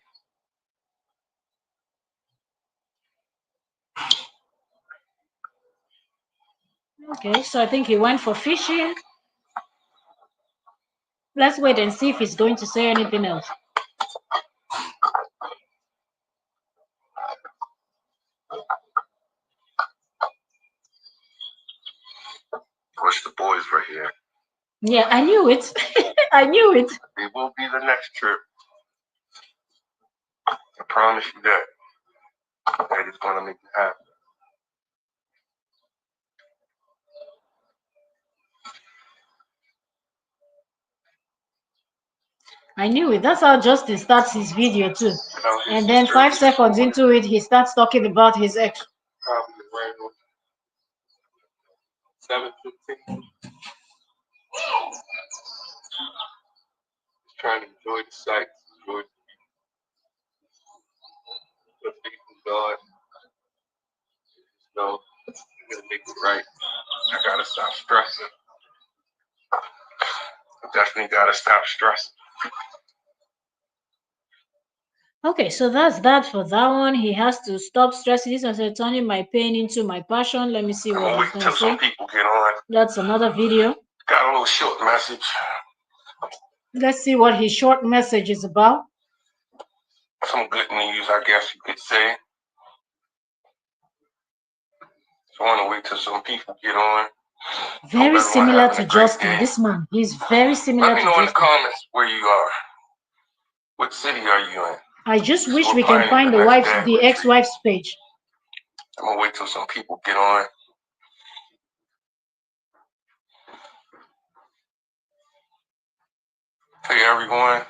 Okay, so I think he went for fishing. Let's wait and see if he's going to say anything else. Push the boys right here. Yeah, I knew it. I knew it. It will be the next trip. I promise you that. That is going to make it happen. I knew it. That's how Justin starts his video too. And then 5 seconds into it, he starts talking about his ex. Probably around 7:15. Just trying to enjoy the sights, enjoy the faith in God. So I'm gonna make it right. I gotta stop stressing. I definitely gotta stop stressing. Okay, so that's that for that one. He has to stop stressing. This is turning my pain into my passion. Let me see what he's going to say. Some people get on. That's another video. Got a little short message. Let's see what his short message is about. Some good news, I guess you could say. So I want to wait till some people get on. Very similar to Justin. This man, he's very similar to Justin. Let me know in the comments where you are. What city are you in? I just wish we can find the ex-wife's page. I'm gonna wait till some people get on. Hey everyone.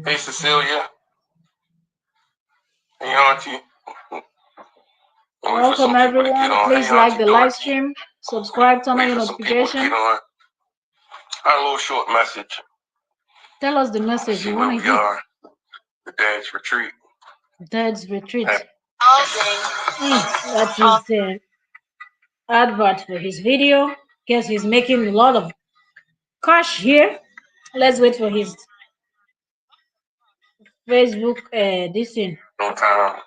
Hey Cecilia. Hey Auntie. Welcome everyone. Please like the live stream, Subscribe, turn on Wait your for some people to notification. get on. I had a little short message. Tell us the Let's message see you where want to we hear. are. The dad's retreat. Dad's retreat. Happy- That is the advert for his video. Guess he's making a lot of cash here. Let's wait for his Facebook this thing No time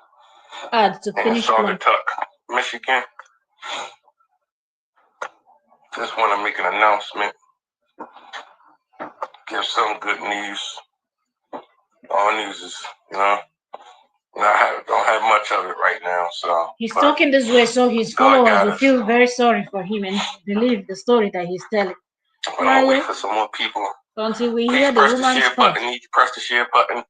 ad to in finish playing. Saugatuck, Michigan. Just want to make an announcement. Give some good news. All news is, don't have much of it right now. So he's talking this way, so his followers will feel very sorry for him and believe the story that he's telling. I'm gonna wait for some more people. Until we Please hear the press woman's share part. button. Need you press the share button.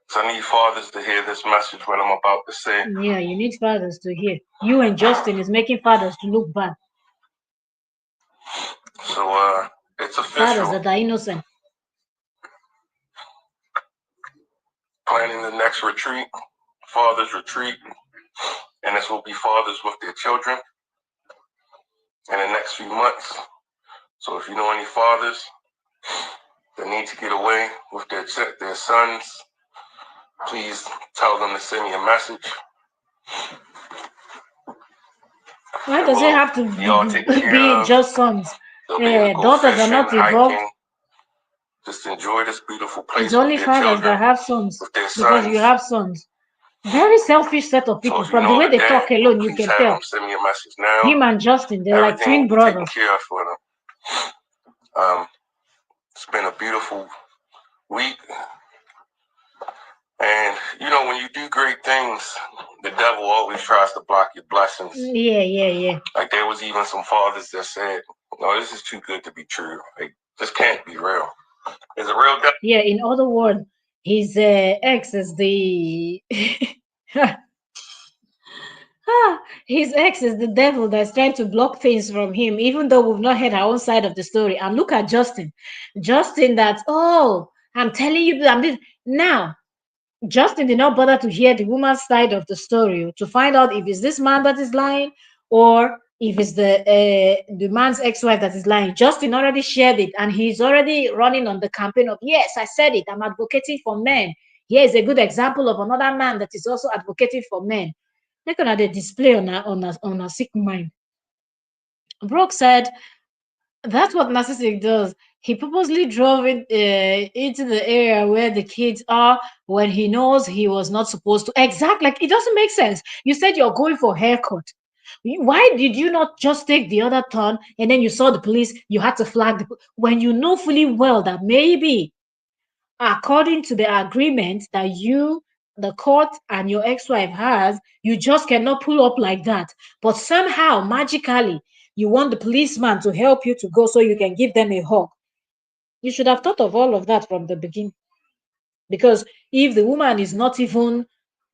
So I need fathers to hear this message, what I'm about to say. Yeah, you need fathers to hear. You and Justin is making fathers to look bad. So it's official. Fathers that are innocent. Planning the next retreat, fathers retreat, and this will be fathers with their children in the next few months. So if you know any fathers that need to get away with their sons, please tell them to send me a message. Why does it have to be just sons? Daughters are not involved. Just enjoy this beautiful place. It's only fathers that have sons because you have sons. Very selfish set of people. From the way they talk alone, you can tell. Send me a message now. Him and Justin, they're like twin brothers. Care for them. It's been a beautiful week. And when you do great things, the devil always tries to block your blessings. Yeah. Like there was even some fathers that said, "No, this is too good to be true. Like this can't be real. Is it real?" Yeah. In other words, his ex is the his ex is the devil that's trying to block things from him, even though we've not heard our own side of the story. And look at Justin. Justin, I'm telling you, now. Justin did not bother to hear the woman's side of the story to find out if it's this man that is lying or if it's the man's ex-wife that is lying. Justin already shared it, and he's already running on the campaign of, yes, I said it, I'm advocating for men. Here is a good example of another man that is also advocating for men. Look at the display on a sick mind. Brooke said that's what narcissistic does. He purposely drove it into the area where the kids are when he knows he was not supposed to. Exactly. Like, it doesn't make sense. You said you're going for a haircut. Why did you not just take the other turn and then you saw the police? You had to flag when you know fully well that maybe, according to the agreement that the court and your ex-wife has, you just cannot pull up like that. But somehow, magically, you want the policeman to help you to go so you can give them a hug. You should have thought of all of that from the beginning. Because if the woman is not even,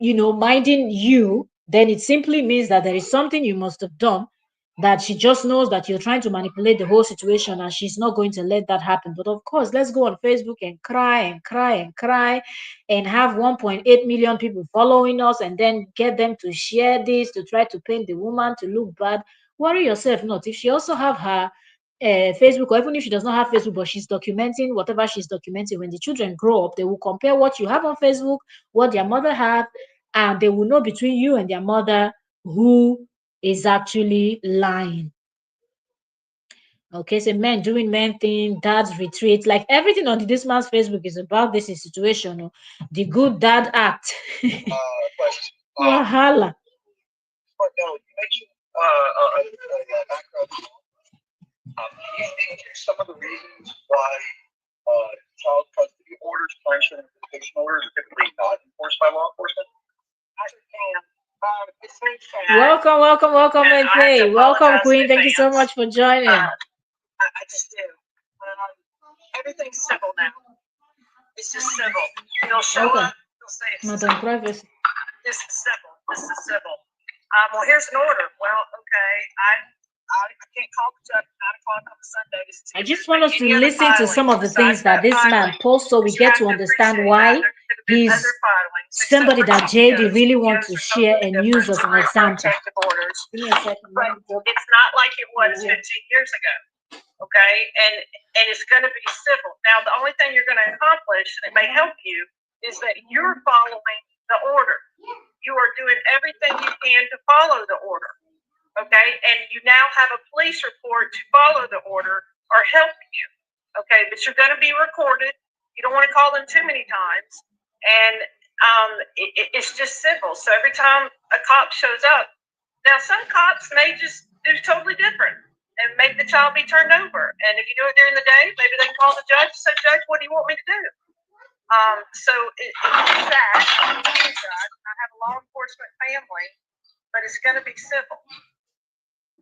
minding you, then it simply means that there is something you must have done that she just knows that you're trying to manipulate the whole situation and she's not going to let that happen. But of course, let's go on Facebook and cry and cry and cry and have 1.8 million people following us and then get them to share this to try to paint the woman to look bad. Worry yourself not. If she also have her Facebook, or even if she does not have Facebook, but she's documenting whatever she's documenting, when the children grow up, they will compare what you have on Facebook, what their mother had, and they will know between you and their mother who is actually lying. Okay, so men doing men thing, dad's retreat, like everything on this man's Facebook is about this situation. The good dad act. Question. Wahala. But no, you mentioned background. Do you think some of the reasons why child custody orders, punishment, and eviction orders are typically not enforced by law enforcement? I understand. It's very sad. Welcome, and welcome, Queen. Thank you so much for joining. I just do. Everything's civil now. It's just civil. They'll show up. They'll say it's Madam Privacy. This is civil. This is civil. Well, here's an order. Well, okay. I can't call the judge at 9 o'clock on Sunday to see I if there's just want been us to any other listen to some filings of the things besides that that this man filing. posts so we But you get have to to understand appreciate that why there could have been he's other filings, except somebody for that JD TPOs. really wants TPOs to are share totally and use different as to an real example. protective orders, Give me a second. Let but me drop it's not like it was here. 15 years ago. Okay, and it's going to be civil. Now, the only thing you're going to accomplish, and it may help you, is that you're following the order. You are doing everything you can to follow the order. Okay, and you now have a police report to follow the order or help you. Okay, but you're going to be recorded. You don't want to call them too many times, and it's just civil. So every time a cop shows up, now some cops may just do totally different and make the child be turned over. And if you do it during the day, maybe they can call the judge and say, "Judge, what do you want me to do?" So it's sad. I have a law enforcement family, but it's going to be civil,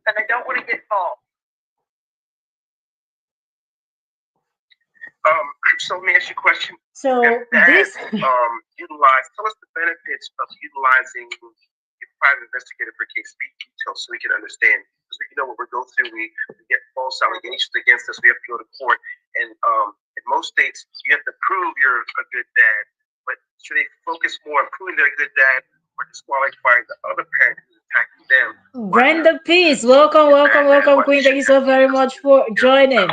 and they don't want to get involved. So let me ask you a question. So this Tell us the benefits of utilizing your private investigator for case speak details so we can understand. Because we know what we go through, we get false allegations against us, we have to go to court. And in most states, you have to prove you're a good dad. But should they focus more on proving they're a good dad or disqualifying the other parent who's attacking them? Brenda Peace, welcome, Queen. Thank you so very much for joining.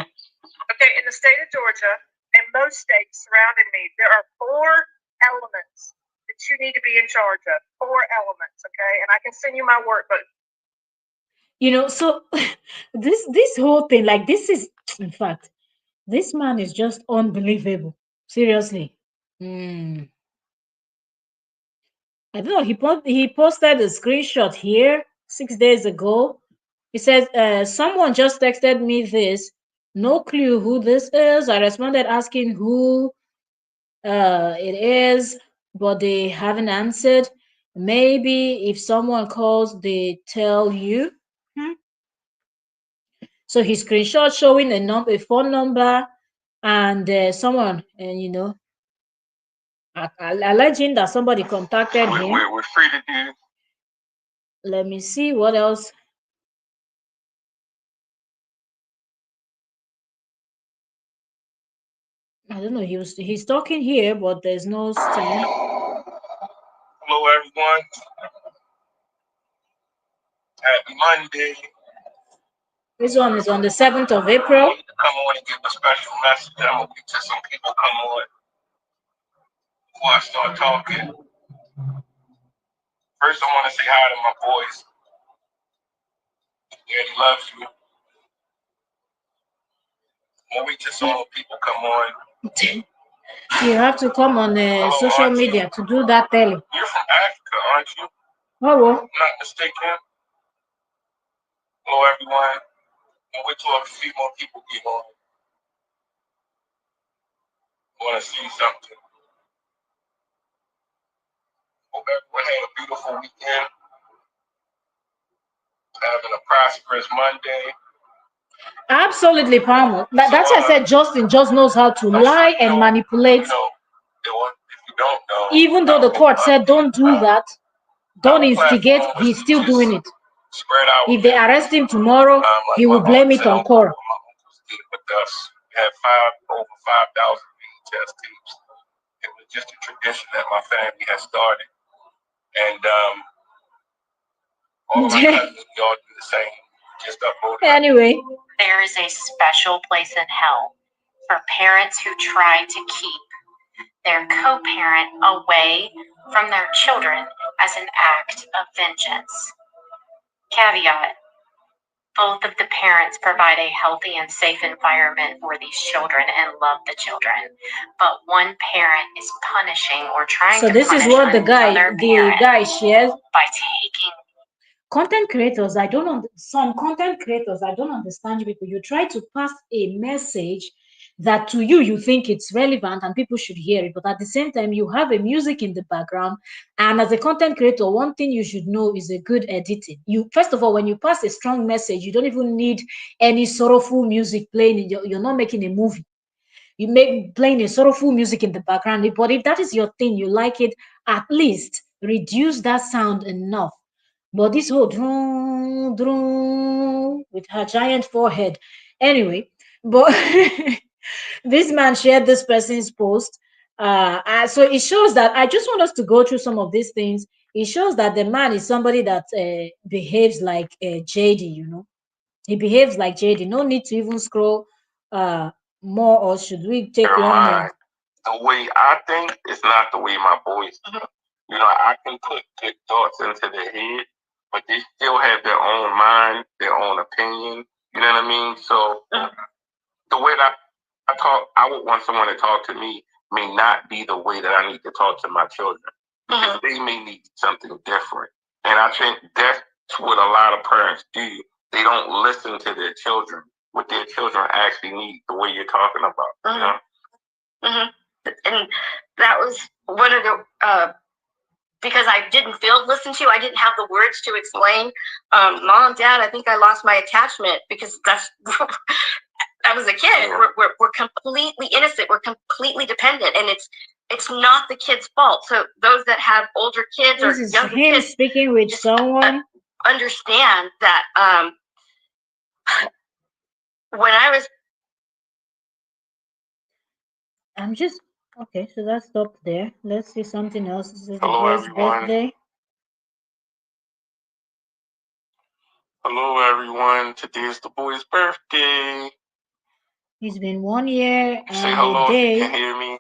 Okay, in the state of Georgia and most states surrounding me, there are 4 elements that you need to be in charge of. 4 elements, okay? And I can send you my workbook. So this whole thing, like this is, in fact, this man is just unbelievable. Seriously. I don't know. He posted a screenshot here 6 days ago. He says, someone just texted me this. No clue who this is. I responded asking who it is, but they haven't answered. Maybe if someone calls, they tell you. So his screenshot showing a phone number, and someone, and alleging that somebody contacted him. We're free to do. Let me see what else. I don't know. He's talking here, but there's no stem. Hello, everyone. Happy Monday. This one is on the 7th of April. Come on and give a special message. I'm gonna wait till some people come on before I start talking. First, I want to say hi to my boys. Daddy loves you. I'm gonna wait till some more people come on. You have to come on social media to do that telling. You're from Africa, aren't you? Oh, well. I'm not mistaken. Hello, everyone. I'm wait till a few more people get on. I want to see something. Hope everyone had a beautiful weekend. Having a prosperous Monday. Absolutely, Palmer. That's why I said Justin just knows how to lie and manipulate. If you don't know, even though the court said don't do that, don't instigate, he's still doing it. If they arrest him tomorrow, he will blame it on Korra. With us, we had over 5,000 test tapes. It was just a tradition that my family has started, and all of my cousins, we all do the same. Just upload it. Anyway, there is a special place in hell for parents who try to keep their co-parent away from their children as an act of vengeance. Caveat: both of the parents provide a healthy and safe environment for these children and love the children, but one parent is punishing or trying to punish this is what the guy shares by taking content creators. Some content creators, I don't understand you people. You try to pass a message that to you think it's relevant and people should hear it, but at the same time you have a music in the background, and as a content creator, one thing you should know is a good editing. You first of all, when you pass a strong message, you don't even need any sorrowful music playing. You're not making a movie. You make playing a sorrowful music in the background, but if that is your thing, you like it, at least reduce that sound enough. But this whole with her giant forehead. Anyway, but this man shared this person's post. So it shows that I just want us to go through some of these things. It shows that the man is somebody that behaves like JD, He behaves like JD. No need to even scroll more, or should we take Their one more? mind. The way I think is not the way my boys think. You know, I can put good thoughts into their head, but they still have their own mind, their own opinion. You know what I mean? So the way that I talk, I would want someone to talk to me may not be the way that I need to talk to my children. Because they may need something different. And I think that's what a lot of parents do. They don't listen to their children, what their children actually need, the way you're talking about. You know? And that was one of the because I didn't feel listened to. I didn't have the words to explain. Mom, Dad, I think I lost my attachment because that's. I was a kid. We're completely innocent. We're completely dependent, and it's not the kid's fault. So those that have older kids or This is younger him kids speaking with someone. Understand that when I was. I'm just okay. So let's stop there. Let's see something else. This is the Hello, boy's everyone. birthday. Hello, everyone. Today is the boy's birthday. It's been 1 year Say and hello a if you day can hear me.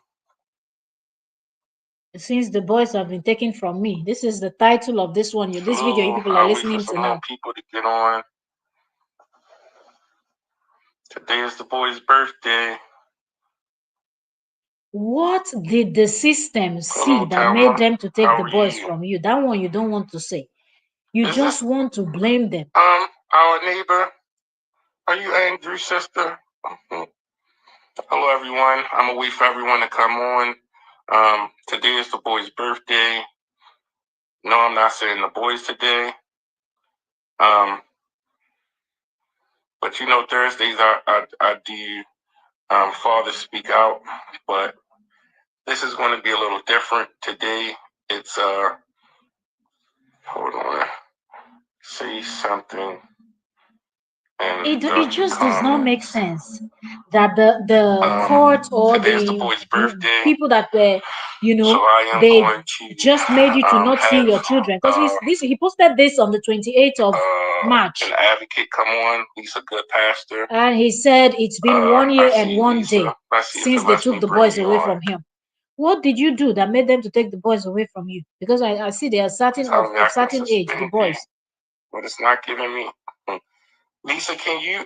since the boys have been taken from me. This is the title of this one. This video you Hello. people are I'll wait for listening some to more now. people to get on. Today is the boy's birthday. What did the system see Hello, that made Thelma. them to take How the are boys you? from you? That one you don't want to say. You Is just this want to blame them. our neighbor? Are you Andrew's sister? Hello, everyone. I'm gonna wait for everyone to come on. Today is the boy's birthday. No, I'm not saying the boys today. But you know, Thursdays I do fathers speak out, but this is going to be a little different today. It's hold on, say something in It the just does not make comments. sense that the court or Today is the the boy's birthday, people that were, so I am they going to just made you to not see have your children. Because he posted this on the 28th of an March, advocate come on. He's a good pastor. and he said it's been 1 year I and see one day Lisa. Let's see if it since they lets took me the bring boys you away on. from him. What did you do that made them to take the boys away from you? Because I see they are certain Tell me I of can certain age, the suspend you, boys. but it's not giving me. Lisa, can you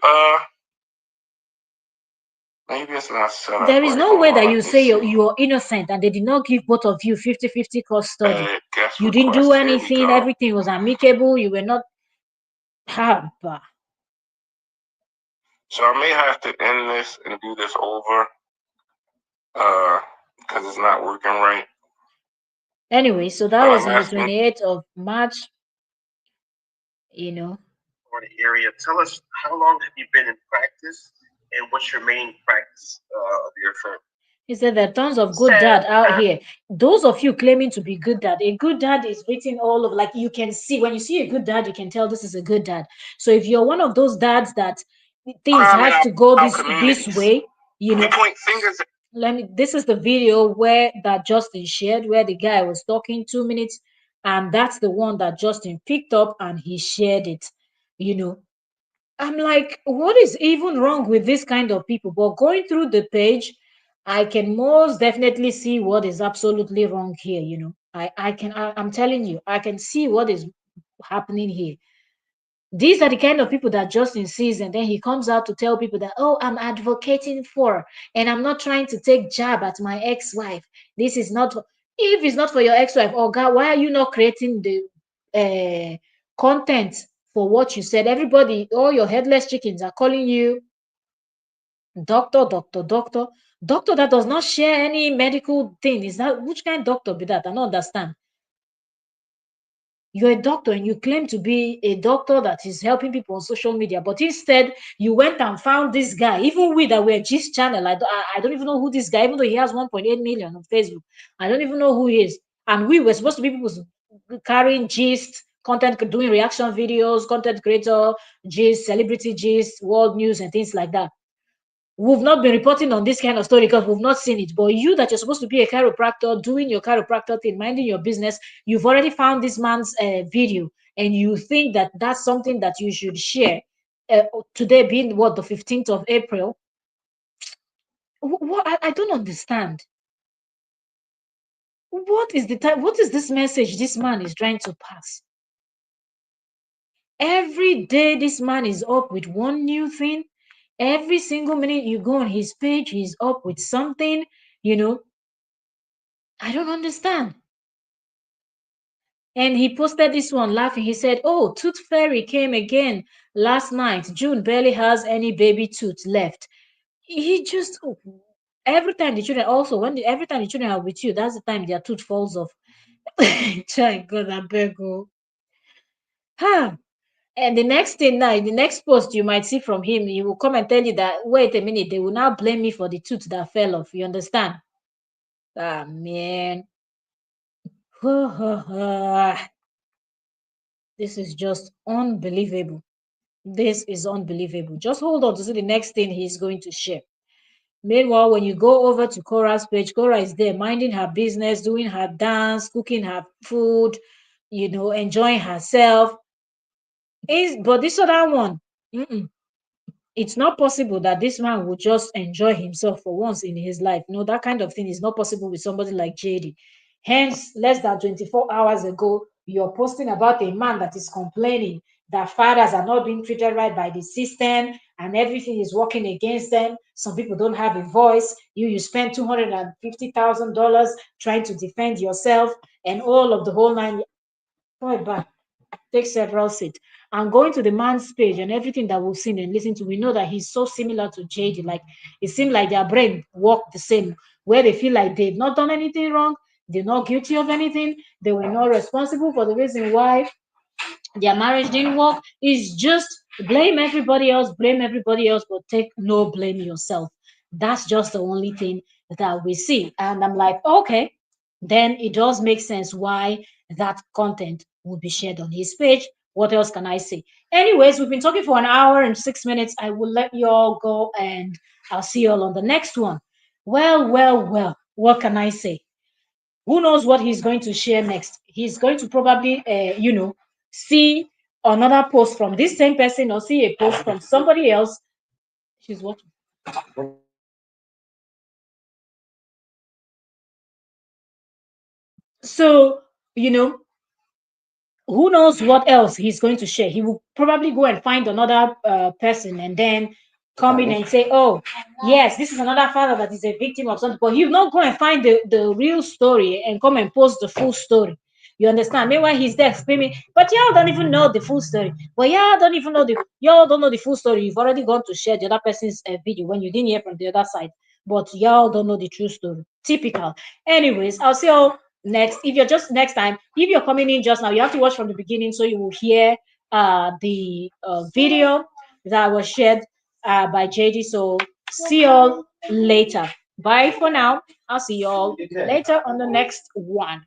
maybe it's not set up There is right. no Hold way on, that let you me say see. you're innocent and they did not give both of you 50-50 custody. Guest You didn't do request. Here we anything. go. Everything was amicable. You were not. So I may have to end this and do this over because it's not working right. Anyway, so that But was I'm on the asking 28th of March. Or the area. Tell us, how long have you been in practice, and what's your main practice of your firm? He said there are tons of good dad out here. Those of you claiming to be good dad, a good dad is written all of, like, you can see when you see a good dad, you can tell this is a good dad. So if you're one of those dads that things crime in have to go our this communities. way, We point fingers. this is the video where that Justin shared, where the guy was talking 2 minutes, and that's the one that Justin picked up and he shared it. I'm like, what is even wrong with this kind of people? But going through the page, I can most definitely see what is absolutely wrong here. I'm telling you, I can see what is happening here. These are the kind of people that Justin sees, and then he comes out to tell people that, oh, I'm advocating for, and I'm not trying to take jab at my ex-wife. This is not, if it's not for your ex-wife, oh God, why are you not creating the content for what you said? Everybody, all your headless chickens are calling you doctor, doctor, doctor, doctor that does not share any medical thing. Is that, which kind of doctor be that? I don't understand. You're a doctor and you claim to be a doctor that is helping people on social media, but instead you went and found this guy. Even we that were Gist channel, I don't even know who this guy, even though he has 1.8 million on Facebook. I don't even know who he is. And we were supposed to be people carrying Gist, content, doing reaction videos, content creator, gist, celebrity gist, world news, and things like that. We've not been reporting on this kind of story because we've not seen it. But you that you're supposed to be a chiropractor, doing your chiropractor thing, minding your business, you've already found this man's video, and you think that that's something that you should share. Today being what, the 15th of April. What I don't understand. What is the time? What is this message this man is trying to pass? Every day, this man is up with one new thing. Every single minute you go on his page, he's up with something. You know, I don't understand. And he posted this one laughing. He said, "Oh, Tooth Fairy came again last night. June barely has any baby tooth left." He just every time the children also every time the children are with you, that's the time their tooth falls off. Child, God, I beg you. Huh. And the next thing now, the next post you might see from him, he will come and tell you that, wait a minute, they will now blame me for the tooth that fell off. You understand? Ah, man. This is just unbelievable. This is unbelievable. Just hold on to see the next thing he's going to share. Meanwhile, when you go over to Korra's page, Korra is there minding her business, doing her dance, cooking her food, enjoying herself. But this other one, it's not possible that this man would just enjoy himself for once in his life. No, that kind of thing is not possible with somebody like JD. Hence, less than 24 hours ago, you're posting about a man that is complaining that fathers are not being treated right by the system and everything is working against them. Some people don't have a voice. You spend $250,000 trying to defend yourself and all of the whole nine. Boy, bye. Take several seats and going to the man's page and everything that we've seen and listened to, we know that he's so similar to JD. Like, it seems like their brain work the same, where they feel like they've not done anything wrong, they're not guilty of anything, they were not responsible for the reason why their marriage didn't work. Is just blame everybody else, but take no blame yourself. That's just the only thing that we see. And I'm like, okay, then it does make sense why that content will be shared on his page. What else can I say? Anyways, we've been talking for an hour and 6 minutes. I will let you all go and I'll see you all on the next one. Well, what can I say? Who knows what he's going to share next? He's going to probably, see another post from this same person or see a post from somebody else. She's watching. So, who knows what else he's going to share. He will probably go and find another person and then come in and say, oh, yes, this is another father that is a victim of something. But he'll not go and find the real story and come and post the full story. You understand? Meanwhile, he's there screaming, but y'all don't even know the full story. But y'all don't know the full story. You've already gone to share the other person's video when you didn't hear from the other side. But y'all don't know the true story. Typical. Anyways, I'll see you next. If you're just next time, if you're coming in just now, you have to watch from the beginning so you will hear the video that was shared by JD. So see you all later. Bye for now. I'll see you all later on the next one.